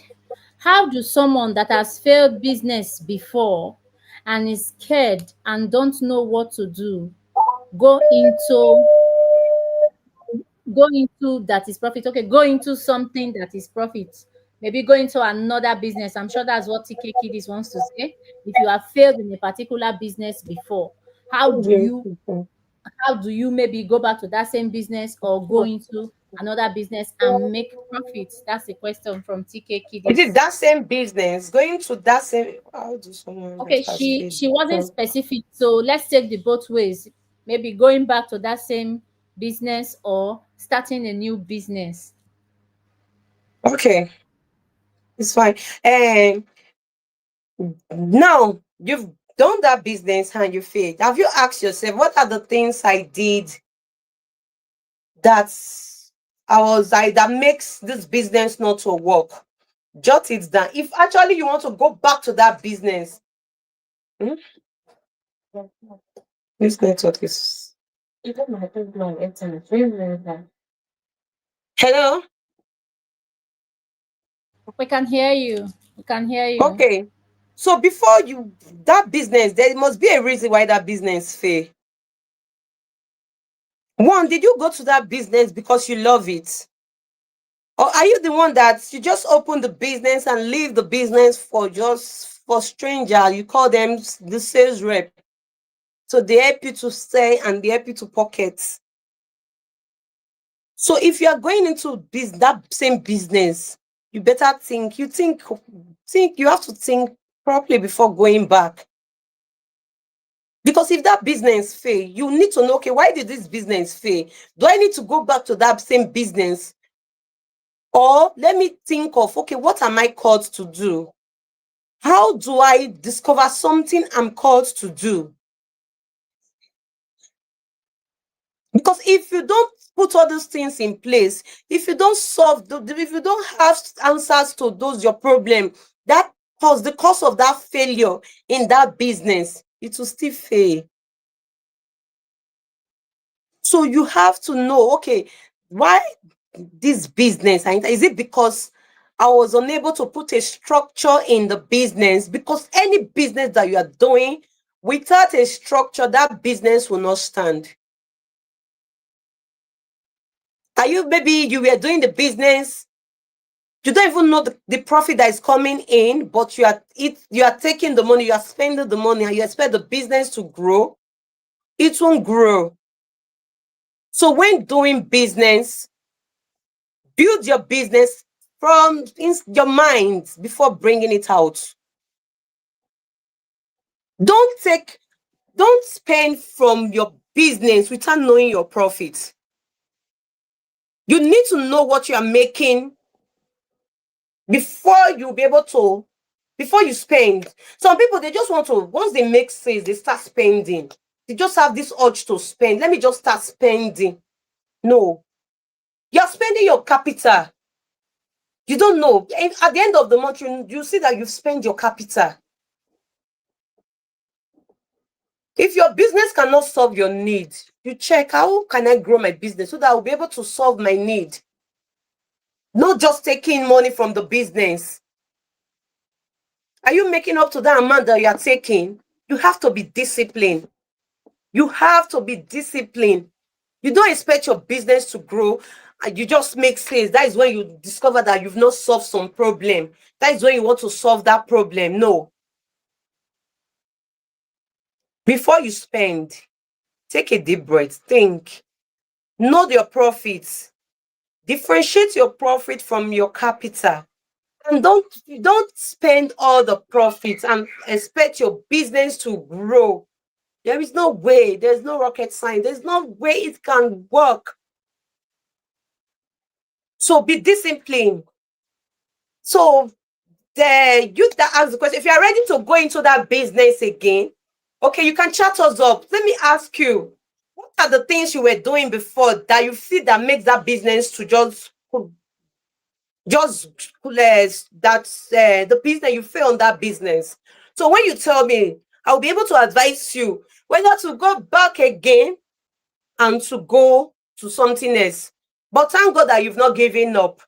how do someone that has failed business before and is scared and don't know what to do go into that is profit? Okay, go into something that is profit. Maybe go into another business. I'm sure that's what TK Kiddies wants to say. If you have failed in a particular business before, how do you maybe go back to that same business or go into another business and make profits? That's a question from TK Kiddies. Is it that same business going to that same? How do someone? Okay, she wasn't specific, so let's take the both ways. Maybe going back to that same business or starting a new business. Okay, it's fine. And now you've done that business and you failed. Have you asked yourself, what are the things I did that makes this business not to work? Jot it down. If actually you want to go back to that business, this network is. Hello. We can hear you. We can hear you. Okay. So before that business, there must be a reason why that business failed. One, did you go to that business because you love it? Or are you the one that you just open the business and leave the business for stranger? You call them the sales rep. So they help you to sell and they help you to pocket. So if you are going into that same business, you better think. You have to think properly before going back. Because if that business fail, you need to know, okay, why did this business fail? Do I need to go back to that same business? Or let me think of, okay, what am I called to do? How do I discover something I'm called to do? Because if you don't put all these things in place, if you don't if you don't have answers to your problem, the cause of that failure in that business, it will still fail. So you have to know, okay, why this business? Is it because I was unable to put a structure in the business? Because any business that you are doing without a structure, that business will not stand. Maybe you were doing the business, you don't even know the profit that is coming in, but you are taking the money, you are spending the money, and you expect the business to grow. It won't grow. So when doing business, build your business from your mind before bringing it out. Don't spend from your business without knowing your profit. You need to know what you are making before you spend. Some people, they just want to, once they make sales, they start spending. They just have this urge to spend. Let me just start spending. No. You're spending your capital. You don't know. And at the end of the month, you see that you've spent your capital. If your business cannot solve your need, you check, how can I grow my business so that I'll be able to solve my need? Not just taking money from the business. Are you making up to that amount that you are taking? You have to be disciplined. You have to be disciplined. You don't expect your business to grow you just make sales. That is when you discover that you've not solved some problem. That is when you want to solve that problem. No. Before you spend, take a deep breath, think, know your profits, differentiate your profit from your capital, and don't spend all the profits and expect your business to grow. There is no way. There's no rocket science. There's no way it can work. So be disciplined. So the youth that asked the question, if you are ready to go into that business again, okay, you can chat us up. Let me ask you, what are the things you were doing before that you feel that makes that business to just that's the business you feel on that business? So when you tell me, I'll be able to advise you whether to go back again and to go to something else. But thank God that you've not given up,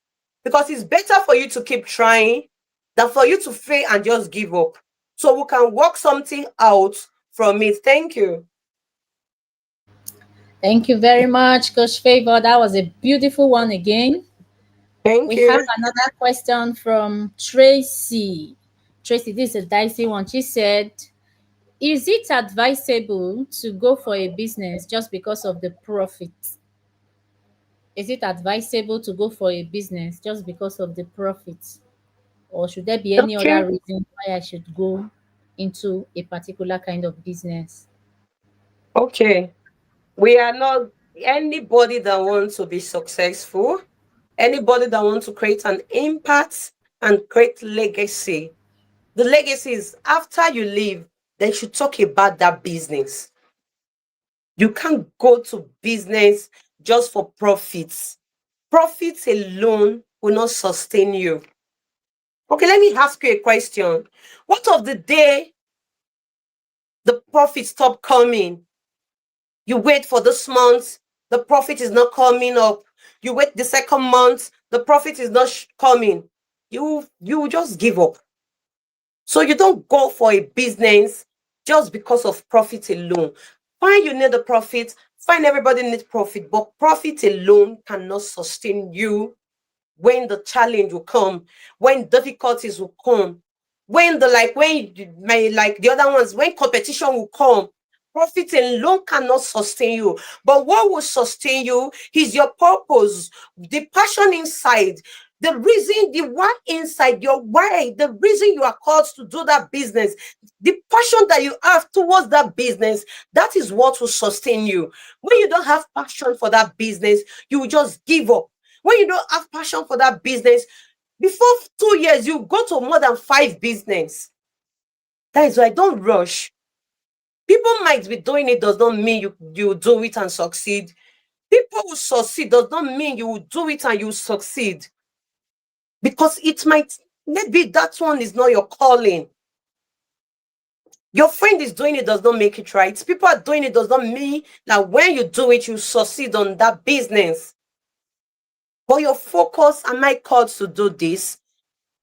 because it's better for you to keep trying than for you to fail and just give up. So we can work something out from it. Thank you. Thank you very much, Coach Favor. That was a beautiful one again. Thank We you. have another question from Tracy. Tracy, this is a dicey one. She said, is it advisable to go for a business just because of the profit? Is it advisable to go for a business just because of the profit? Or should there be any Okay. other reason why I should go into a particular kind of business? Okay. We are not anybody that wants to be successful, anybody that wants to create an impact and create legacy. The legacy is after you leave, they should talk about that business. You can't go to business just for profits. Profits alone will not sustain you. Okay, let me ask you a question. What of the day the profit stop coming? You wait for this month, the profit is not coming up. You wait the second month, the profit is not coming. You will just give up. So you don't go for a business just because of profit alone. Fine, you need the profit. Fine, everybody needs profit, but profit alone cannot sustain you when the challenge will come, when difficulties will come, when the the other ones, when competition will come. Profit alone cannot sustain you. But what will sustain you is your purpose, the passion inside, the reason, the why inside, your why, the reason you are called to do that business, the passion that you have towards that business. That is what will sustain you. When you don't have passion for that business, you will just give up. When you don't have passion for that business, before 2 years, you go to more than 5 business. That is why don't rush. People might be doing it, does not mean you do it and succeed. People will succeed, does not mean you will do it and you succeed. Because it might, maybe that one is not your calling. Your friend is doing it, does not make it right. People are doing it, does not mean that when you do it, you succeed on that business. But your focus, am I called to do this?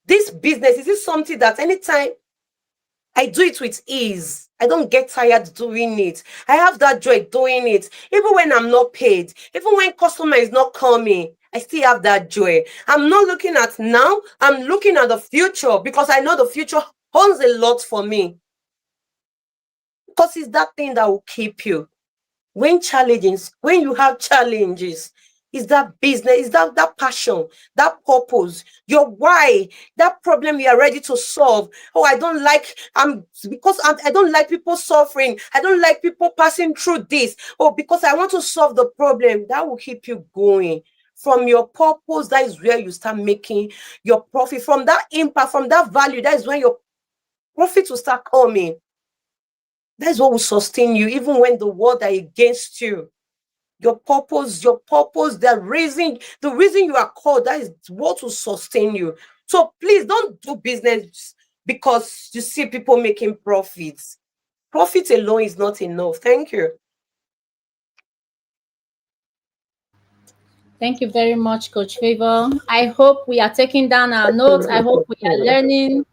This business, is it something that anytime I do it with ease, I don't get tired doing it. I have that joy doing it. Even when I'm not paid, even when customer is not coming, I still have that joy. I'm not looking at now, I'm looking at the future, because I know the future holds a lot for me. Because it's that thing that will keep you. When you have challenges, is that business, is that passion, that purpose, your why, that problem you are ready to solve. Oh, I don't like, I don't like people suffering. I don't like people passing through this. Oh, because I want to solve the problem. That will keep you going. From your purpose, that is where you start making your profit. From that impact, from that value, that is when your profit will start coming. That's what will sustain you, even when the world are against you. Your purpose, the reason you are called, that is what will sustain you. So please don't do business because you see people making profits. Profit alone is not enough. Thank you. Thank you very much, Coach Favor. I hope we are taking down our notes. I hope we are learning.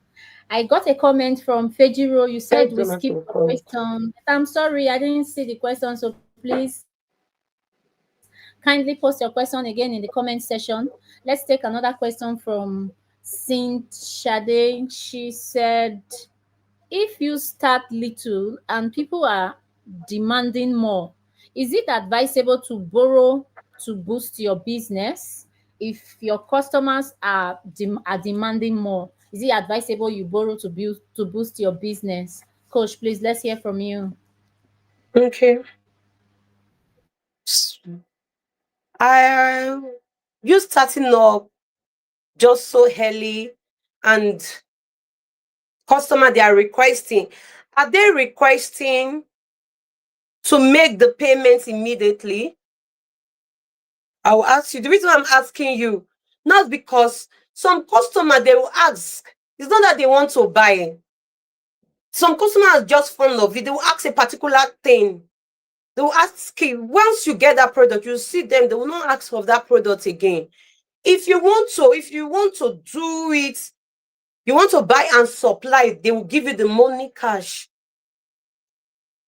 I got a comment from Fejiro. You said we skipped the question. I'm sorry, I didn't see the question, so please Kindly post your question again in the comment section. Let's take another question from Saint Shade. She said, if you start little and people are demanding more, is it advisable to borrow to boost your business? If your customers are demanding more, is it advisable you borrow to boost your business? Coach, please, let's hear from you. Okay. I you starting up just so early, and customer they are requesting. Are they requesting to make the payments immediately? I will ask you. The reason I'm asking you, not because some customer they will ask. It's not that they want to buy. Some customers are just fond of it. They will ask a particular thing. They will ask you, once you get that product, you see them, they will not ask for that product again. If you want to do it, you want to buy and supply, they will give you the money cash.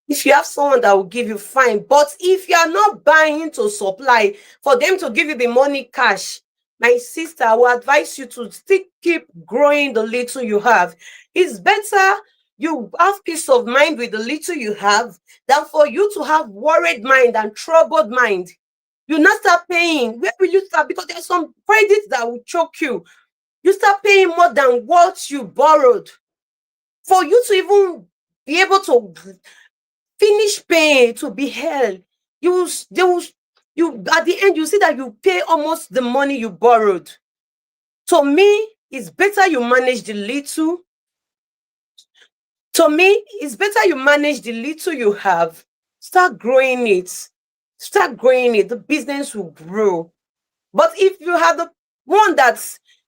If you have someone that will give you, fine. But if you are not buying to supply, for them to give you the money cash, my sister, I will advise you to still keep growing the little you have. It's better you have peace of mind with the little you have than for you to have worried mind and troubled mind. You not start paying. Where will you start? Because there's some credits that will choke you. You start paying more than what you borrowed. For you to even be able to finish paying, to be held, you at the end you see that you pay almost the money you borrowed. To me, it's better you manage the little. To me, it's better you manage the little you have. Start growing it. Start growing it. The business will grow. But if you have the one that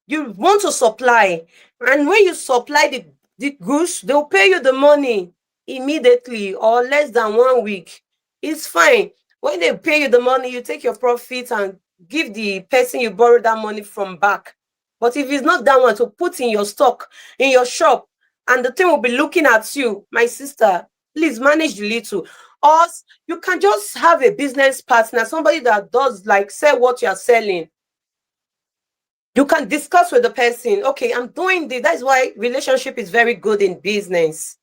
you want to supply, and when you supply the goods, they'll pay you the money immediately or less than 1 week. It's fine. When they pay you the money, you take your profit and give the person you borrowed that money from back. But if it's not that one to put in your stock, in your shop, and the thing will be looking at you, my sister, please manage the little. Or you can just have a business partner, somebody that does like sell what you're selling. You can discuss with the person, okay, I'm doing this. That's why relationship is very good in business.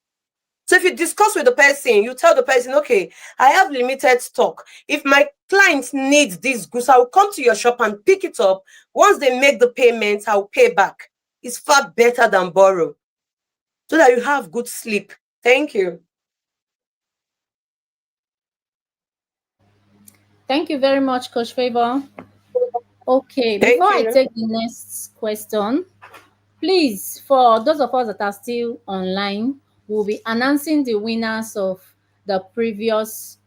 So if you discuss with the person, you tell the person, okay, I have limited stock. If my client needs these goods, I'll come to your shop and pick it up. Once they make the payment, I'll pay back. It's far better than borrow, so that you have good sleep. Thank you. Thank you very much, Coach Favor. Okay, Thank before I you. take the next question, please, for those of us that are still online, we'll be announcing the winners of the previous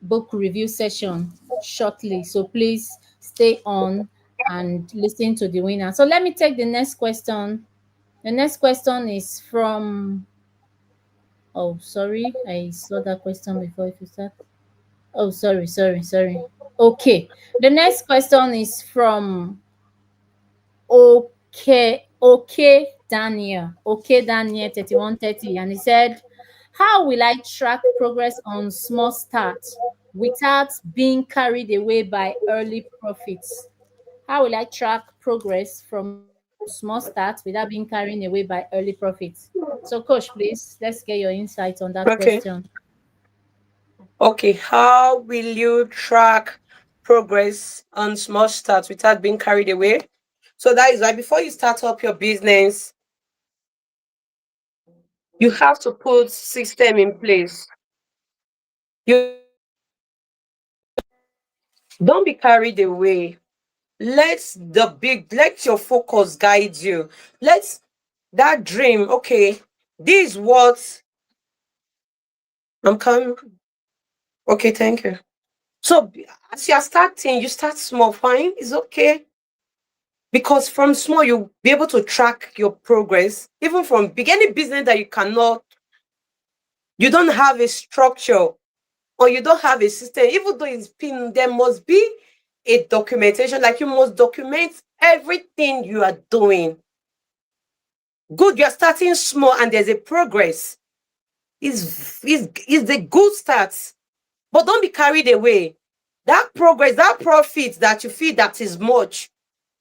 book review session shortly. So please stay on and listen to the winner. So let me take the next question. The next question is from, oh, sorry, I saw that question before if you start. Oh, sorry. Okay, the next question is from Daniel 3130, and he said, how will I track progress on small starts without being carried away by early profits? How will I track progress from small starts without being carried away by early profits? So coach, please, let's get your insights on that Okay. question. Okay. How will you track progress on small starts without being carried away? So that is why before you start up your business, you have to put system in place. You don't be carried away. Let your focus guide you. Let that dream, okay, this is what I'm coming. Okay, thank you. So as you are starting, you start small, fine, it's okay. Because from small, you'll be able to track your progress. Even from beginning business that you don't have a structure or you don't have a system, even though it's been, there must be a documentation, like you must document everything you are doing. Good, you're starting small and there's a progress. Is a good start. But don't be carried away. That progress, that profit that you feel that is much,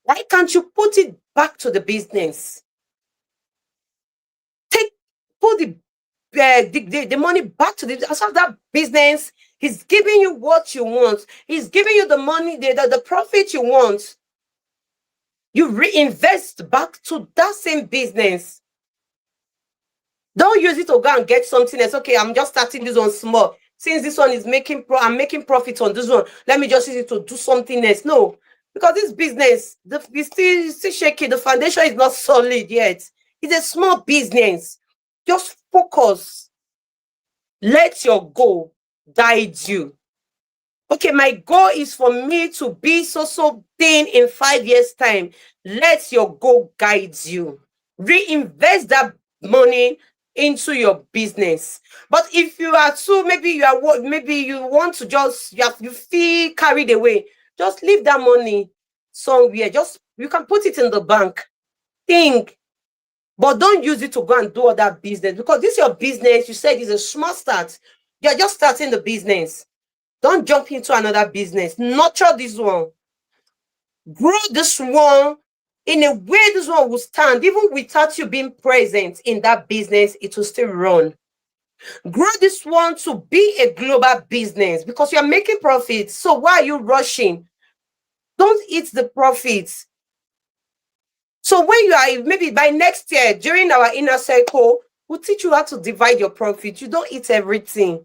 why can't you put it back to the business? Put the money back to that business. He's giving you what you want. He's giving you the money, the profit you want. You reinvest back to that same business. Don't use it to go and get something else. Okay, I'm just starting this one small. Since this one is I'm making profit on this one, let me just use it to do something else. No, because this business, it's still shaky. The foundation is not solid yet. It's a small business. Just focus. Let your goal guide you. Okay, my goal is for me to be so thin in 5 years' time. Let your goal guide you. Reinvest that money into your business. But if you are maybe you want to just you feel carried away, just leave that money somewhere. You can put it in the bank. Think. But don't use it to go and do other business, because this is your business. You said it's a small start. You're just starting the business. Don't jump into another business. Nurture this one. Grow this one in a way this one will stand. Even without you being present in that business, it will still run. Grow this one to be a global business, because you're making profits. So why are you rushing? Don't eat the profits. So when you are, maybe by next year, during our inner circle, we'll teach you how to divide your profit. You don't eat everything.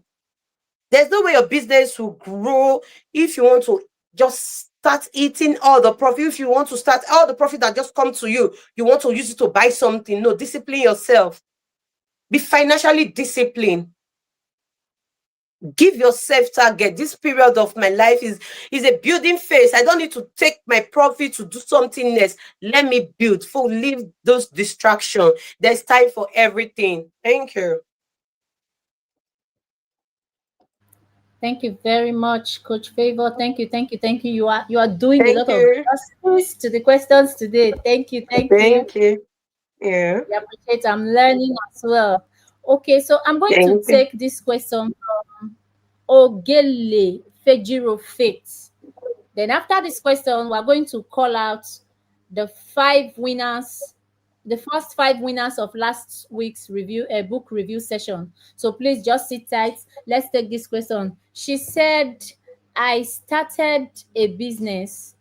There's no way your business will grow if you want to just start eating all the profit. If you want to start all the profit that just come to you, you want to use it to buy something. No, discipline yourself. Be financially disciplined. Give yourself target. This period of my life is a building phase. I don't need to take my profit to do something else. Let me build. Leave those distractions. There's time for everything. Thank you. Thank you very much, Coach Favor. Thank you. You are doing a Thank lot of you. justice to the questions today. Thank you. Thank you. Yeah. I appreciate. I'm learning as well. Okay, so I'm going to Thank you. take this question from Ogele Fejiro Faith. Then after this question, we're going to call out the 5 winners, the first 5 winners of last week's book review session. So please just sit tight. Let's take this question. She said, I started a business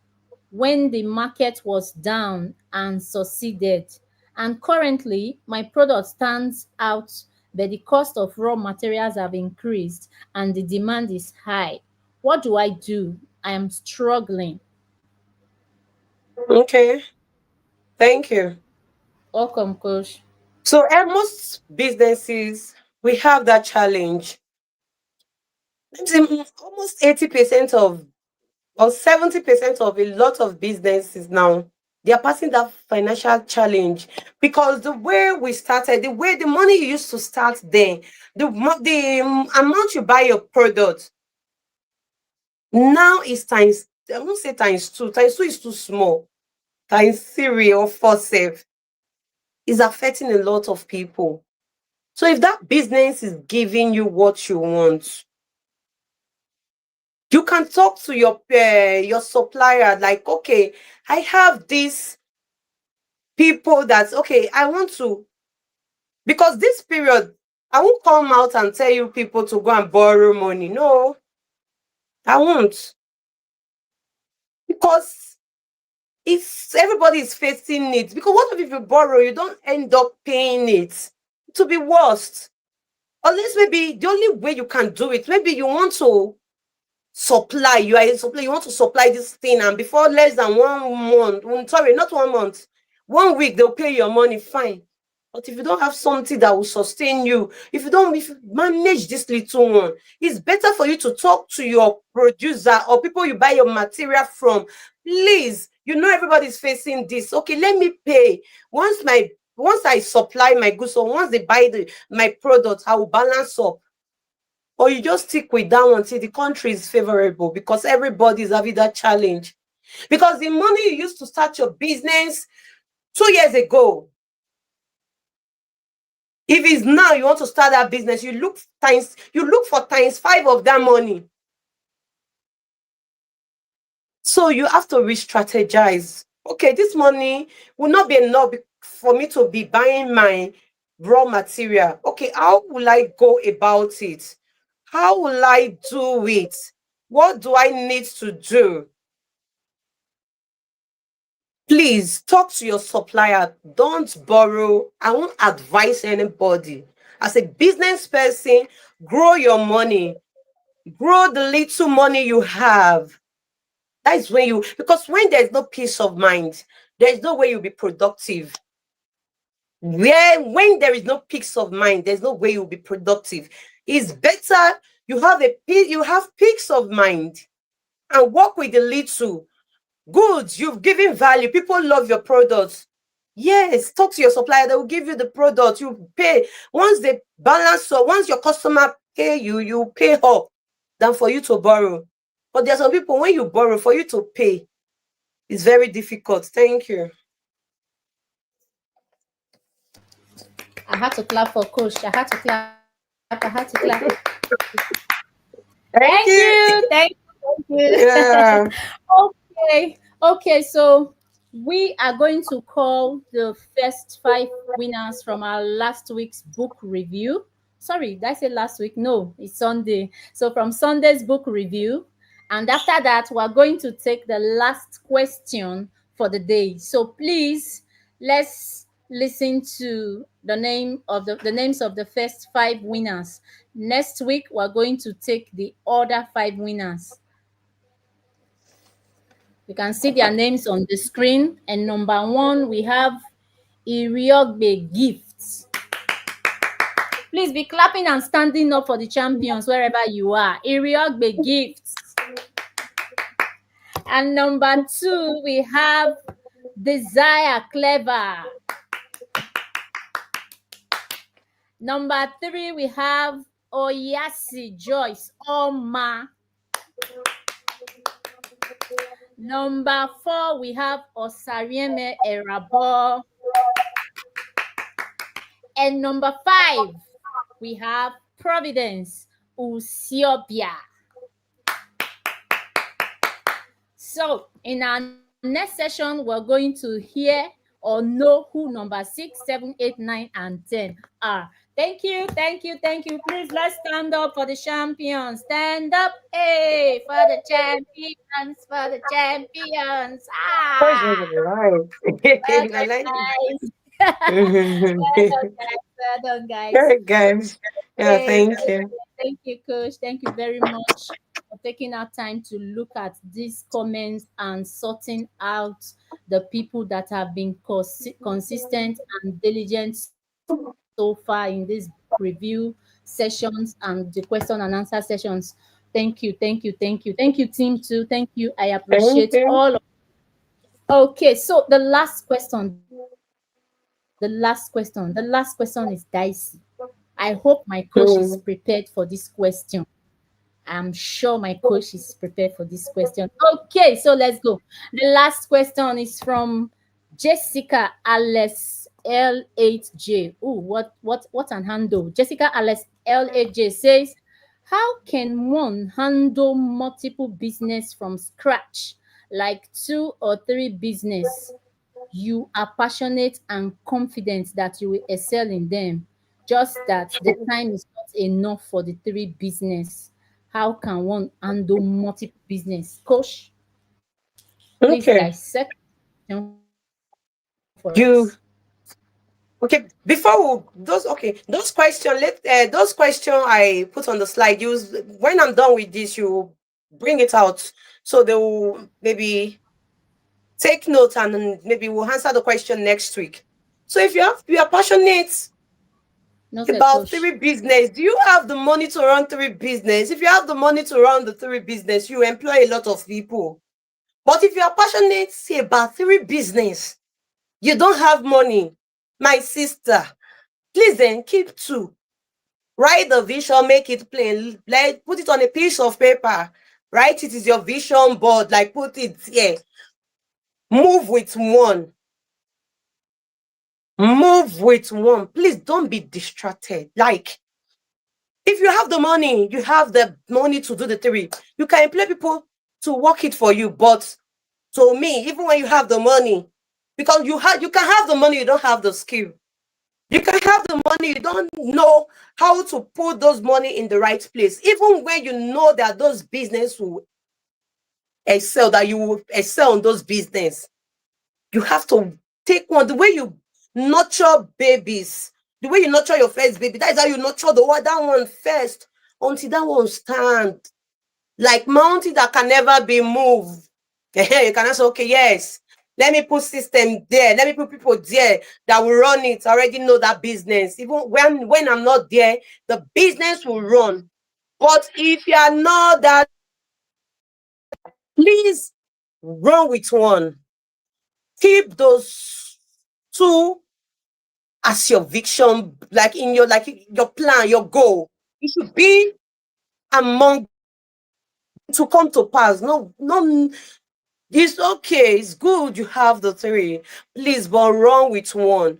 when the market was down and succeeded. And currently, my product stands out, but the cost of raw materials have increased and the demand is high. What do I do? I am struggling. Okay. Thank you. Welcome, Coach. So at most businesses, we have that challenge. Almost 80% of or 70% of a lot of businesses now, they are passing that financial challenge, because the way we started, the way the money you used to start then, the amount you buy your product now is times, I won't say times 2. Times 2 is too small. Times 3 or 4 safe is affecting a lot of people. So if that business is giving you what you want, you can talk to your supplier, like, okay, I have these people that's okay, I want to, because this period, I won't come out and tell you people to go and borrow money. No, I won't. Because if everybody is facing it, because what if you borrow, you don't end up paying it? To be worst. Unless maybe the only way you can do it, maybe you want to supply, you want to supply this thing, and before less than 1 month, sorry, not 1 month, 1 week, they'll pay your money, fine. But if you don't have something that will sustain you, if you manage this little one, it's better for you to talk to your producer or people you buy your material from. Please, everybody's facing this. Okay, let me pay. Once I supply my goods, or once they buy my product, I will balance up. Or you just stick with that one till the country is favorable, because everybody is having that challenge. Because the money you used to start your business 2 years ago, if it's now you want to start that business, you look for times 5 of that money. So you have to re-strategize. Okay, this money will not be enough for me to be buying my raw material. Okay, how will I go about it? How will I do it? What do I need to do? Please talk to your supplier. Don't borrow. I won't advise anybody. As a business person, grow your money. Grow the little money you have. That is when you, because when there's no peace of mind, there's no way you'll be productive. When there is no peace of mind, there's no way you'll be productive. It's better you have peace of mind and work with the little. Good, you've given value. People love your products. Yes, talk to your supplier. They will give you the product. You pay. Once they balance, so once your customer pay you, you pay up than for you to borrow. But there are some people, when you borrow, for you to pay, it's very difficult. Thank you. I had to clap for Coach. I had to clap. Thank you. Thank you. Yeah. Okay, so we are going to call the first 5 winners from our last week's book review. Sorry, did I say last week? No, it's Sunday. So from Sunday's book review. And after that, we're going to take the last question for the day. So please, let's listen to the names of the first 5 winners. Next week, we're going to take the other 5 winners. You can see their names on the screen. And number 1, we have Iriogbe Gifts. Please be clapping and standing up for the champions wherever you are. Iriogbe Gifts. And number 2, we have Desire Clever. Number 3, we have Oyasi Joyce Oma. Number 4, we have Osarieme Erabo. And number 5, we have Providence Usiobia. So in our next session, we're going to hear or know who number 6, 7, 8, 9, and 10 are. Thank you. Please, let's stand up for the champions. Stand up, hey, for the champions, Ah! Well done, guys. Very good. Yeah, thank you. Thank you, Coach. Thank you very much for taking our time to look at these comments and sorting out the people that have been consistent and diligent so far in these review sessions and the question and answer sessions. Thank you, team too. Thank you. I appreciate all of you. Okay, so the last question is dicey. I hope my coach is prepared for this question. I'm sure my coach is prepared for this question. Okay, so let's go. The last question is from Jessica Alice L8J. Oh, what an handle. Jessica Alice L8J says, how can one handle multiple business from scratch, like 2 or 3 business? You are passionate and confident that you will excel in them. Just that the time is not enough for the 3 business. How can one handle multiple business? Coach, please dissect for us. Okay, before those questions, those questions I put on the slide. When I'm done with this, you bring it out so they will maybe take note and then maybe we'll answer the question next week. So if you are passionate about 3 business, do you have the money to run 3 business? If you have the money to run the 3 business, you employ a lot of people. But if you are passionate, say about 3 business, you don't have money, my sister, please then keep 2. Write the vision, make it plain, like put it on a piece of paper. Write it is your vision board, like put it here. Move with 1. Please don't be distracted. Like, if you have the money to do the 3. You can employ people to work it for you. But to me, even when you have the money, because you can have the money, you don't have the skill. You can have the money, you don't know how to put those money in the right place. Even when you know that those business will excel, that you will excel in those business, you have to take one. The way you nurture babies, the way you nurture your first baby, that is how you nurture the other one first until that one stand like mountain that can never be moved. You can say, okay, yes, let me put system there, let me put people there that will run it. I already know that business. Even when I'm not there, the business will run. But if you are not that, please run with one. Keep those two as your vision, like in your plan, your goal. It should be among to come to pass. No, it's okay, it's good you have the three. Please, but run with one.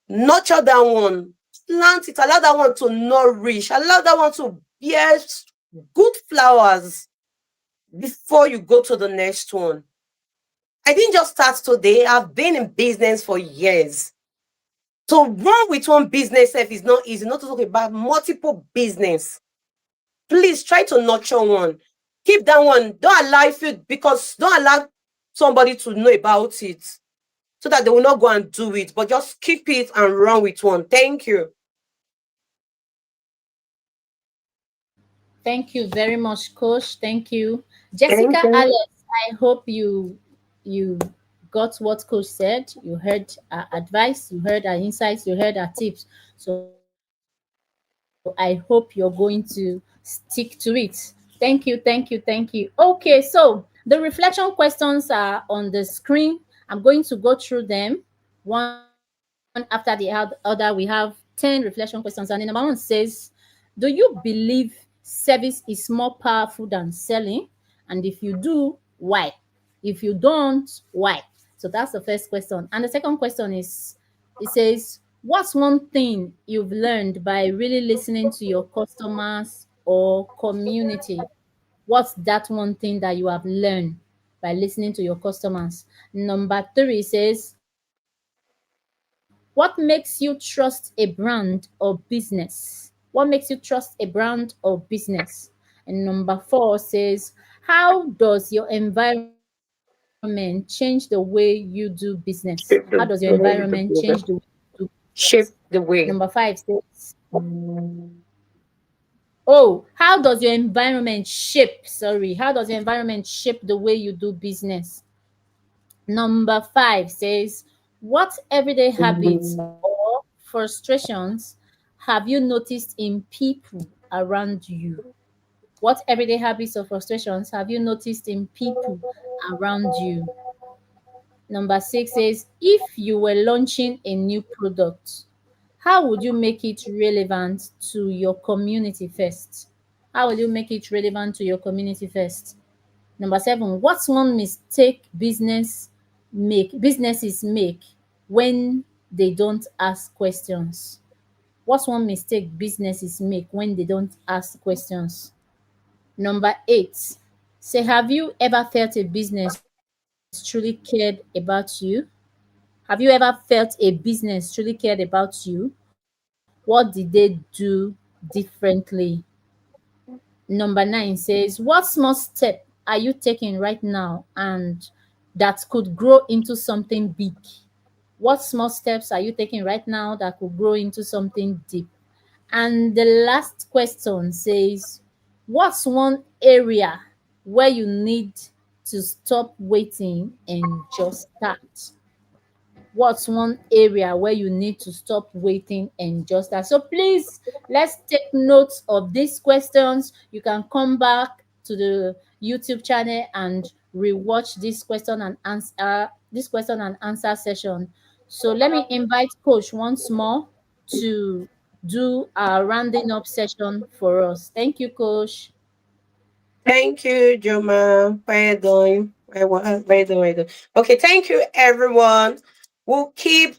Nurture that one. Plant it. Allow that one to nourish. Allow that one to bear good flowers before you go to the next one. I didn't just start today. I've been in business for years. To run with one business is not easy. Not to talk about multiple business. Please try to nurture one. Keep that one. Don't allow somebody to know about it so that they will not go and do it, but just keep it and run with one. Thank you. Thank you very much, Coach. Thank you. Jessica Alex, I hope you got what Coach said. You heard our advice, you heard our insights, you heard our tips. So I hope you're going to stick to it. Thank you, thank you, thank you. Okay, so the reflection questions are on the screen. I'm going to go through them one after the other. We have 10 reflection questions, and the number one says, do you believe service is more powerful than selling? And if you do, why? If you don't, why? So that's the first question. And the second question is, it says, what's one thing you've learned by really listening to your customers or community? What's that one thing that you have learned by listening to your customers? Number three says, what makes you trust a brand or business? What makes you trust a brand or business? And number four says, how does your environment change the way you do business? How does your environment change the way you do Shape business? the way. Number five says, oh, how does your environment shape? How does your environment shape the way you do business? Number five says, what everyday habits or frustrations have you noticed in people around you? What everyday habits or frustrations have you noticed in people around you? Number six says, if you were launching a new product, how would you make it relevant to your community first? How will you make it relevant to your community first? Number seven, what's one mistake businesses make when they don't ask questions? What's one mistake businesses make when they don't ask questions? Number eight, say, have you ever felt a business truly cared about you? Have you ever felt a business truly cared about you? What did they do differently? Number nine says, what small step are you taking right now and that could grow into something big? What small steps are you taking right now that could grow into something deep? And the last question says, what's one area where you need to stop waiting and just start? What's one area where you need to stop waiting and just start? So please, let's take notes of these questions. You can come back to the YouTube channel and rewatch this question and answer session. So let me invite Coach once more to do our rounding up session for us. Thank you, Coach. Thank you, Joma. Well done. Well done. Okay, thank you, everyone. We'll keep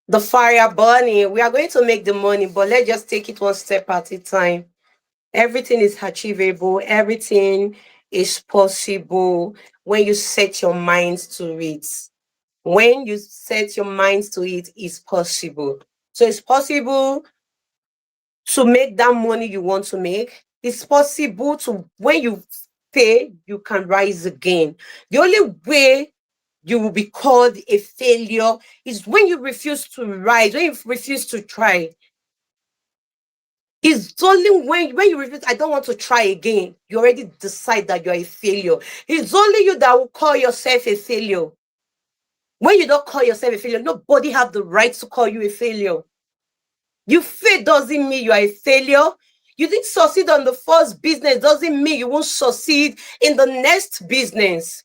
the fire burning. We are going to make the money, but let's just take it one step at a time. Everything is achievable. Everything is possible when you set your mind to it. When you set your mind to it, it's possible. So it's possible to make that money you want to make. It's possible to, when you fail, you can rise again. The only way you will be called a failure is when you refuse to rise, when you refuse to try. It's only when you refuse, I don't want to try again, you already decide that you're a failure. It's only you that will call yourself a failure. When you don't call yourself a failure, nobody have the right to call you a failure. You fail doesn't mean you are a failure. You didn't succeed on the first business doesn't mean you won't succeed in the next business.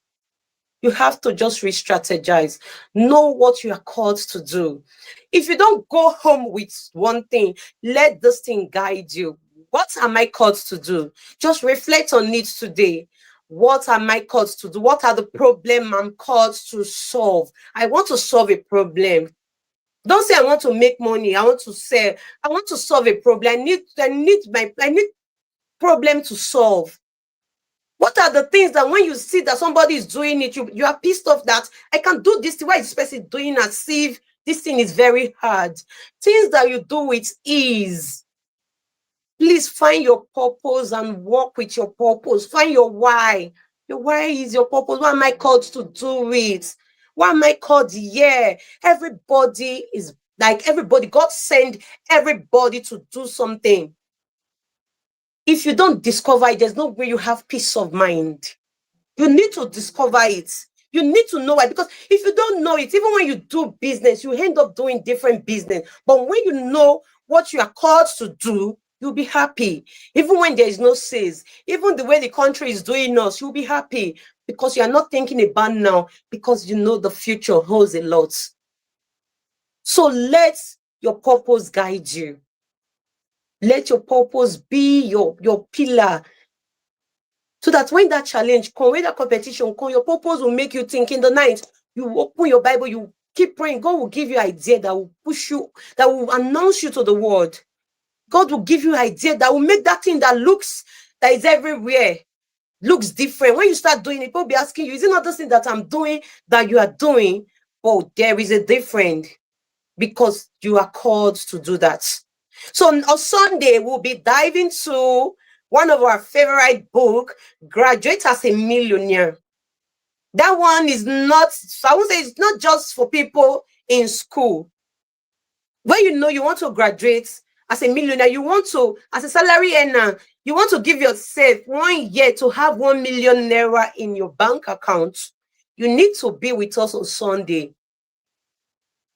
You have to just re-strategize. Know what you are called to do. If you don't go home with one thing, let this thing guide you. What am I called to do? Just reflect on it today. What am I called to do? What are the problems I'm called to solve? I want to solve a problem. Don't say I want to make money. I want to sell. I want to solve a problem. I need problem to solve. What are the things that when you see that somebody is doing it, you are pissed off that I can do this thing? Why is this person doing as if this thing is very hard? Things that you do with ease. Please find your purpose and work with your purpose. Find your why. Your why is your purpose. Why am I called to do it? Why am I called? Yeah, everybody is like everybody. God sent everybody to do something. If you don't discover it, there's no way you have peace of mind. You need to discover it. You need to know it, because if you don't know it, even when you do business, you end up doing different business. But when you know what you are called to do, you'll be happy. Even when there is no sales, even the way the country is doing us, you'll be happy because you are not thinking about now, because you know the future holds a lot. So let your purpose guide you. Let your purpose be your pillar, so that when that challenge comes, when that competition comes, your purpose will make you think in the night. You open your Bible, you keep praying. God will give you idea that will push you, that will announce you to the world. God will give you idea that will make that thing that is everywhere, looks different. When you start doing it, people will be asking you, is it not the thing that I'm doing that you are doing? But there is a difference, because you are called to do that. So on Sunday, we'll be diving to one of our favorite book, Graduate as a Millionaire. That one is not, I would say it's not just for people in school. When you know you want to graduate as a millionaire, you want to, as a salary earner, you want to give yourself 1 year to have 1 million naira in your bank account, you need to be with us on Sunday.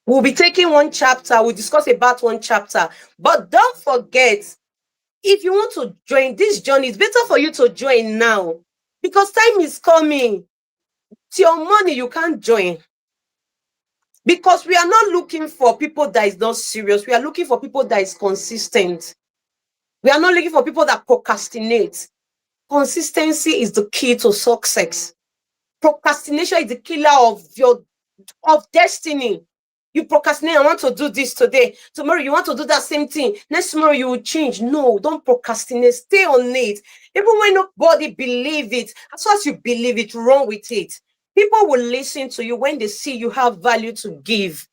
We'll be taking one chapter. We'll discuss about one chapter. But don't forget, if you want to join this journey, it's better for you to join now, because time is coming. It's your money, you can't join. Because we are not looking for people that is not serious. We are looking for people that is consistent. We are not looking for people that procrastinate. Consistency is the key to success. Procrastination is the killer of destiny. You procrastinate, I want to do this today. Tomorrow you want to do that same thing. Next tomorrow you will change. No, don't procrastinate. Stay on it. Even when nobody believes it, as far as you believe it, run with it. People will listen to you when they see you have value to give.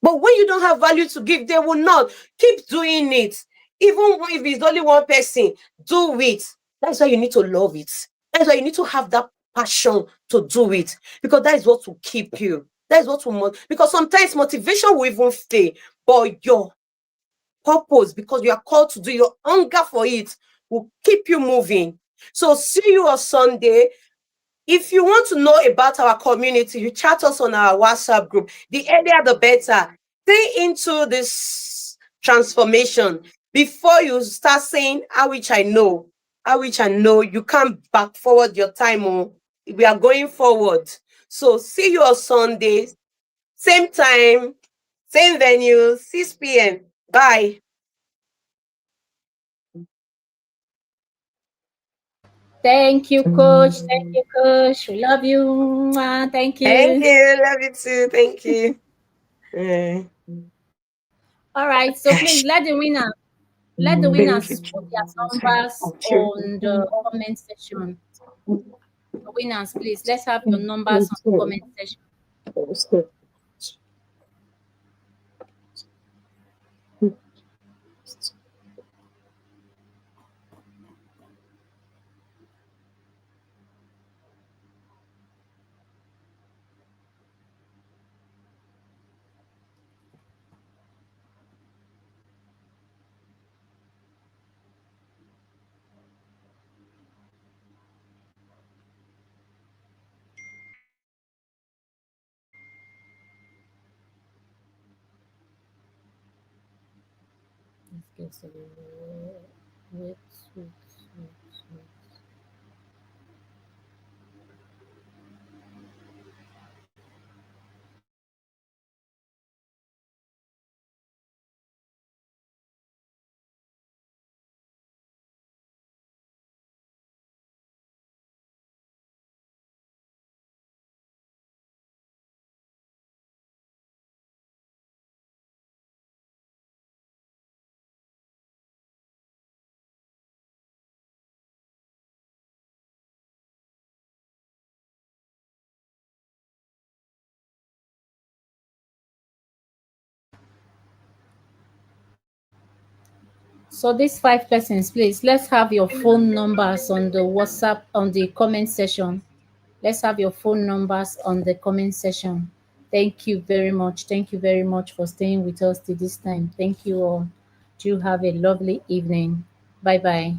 But when you don't have value to give, they will not. Keep doing it. Even if it's only one person, do it. That's why you need to love it. That's why you need to have that passion to do it, because that is what will keep you. That is what will, because sometimes motivation will even stay, but your purpose, because you are called to do, your hunger for it will keep you moving. So see you on Sunday. If you want to know about our community, you chat us on our WhatsApp group. The earlier, the better. Stay into this transformation before you start saying, I wish I know. You can't back forward your time. We are going forward. So see you on Sunday. Same time, same venue, 6 p.m. Bye. Thank you, Coach. Thank you, Coach. We love you. Mwah. Thank you. Thank you. Love you too. Thank you. All right. So please let the winner Let the Thank you, winners put their numbers on the comment section. The winners, please, let's have your numbers on the comment section. Let's get wait. So these 5 persons, please, let's have your phone numbers on the WhatsApp on the comment section. Let's have your phone numbers on the comment section. Thank you very much. Thank you very much for staying with us till this time. Thank you all. Do have a lovely evening. Bye bye.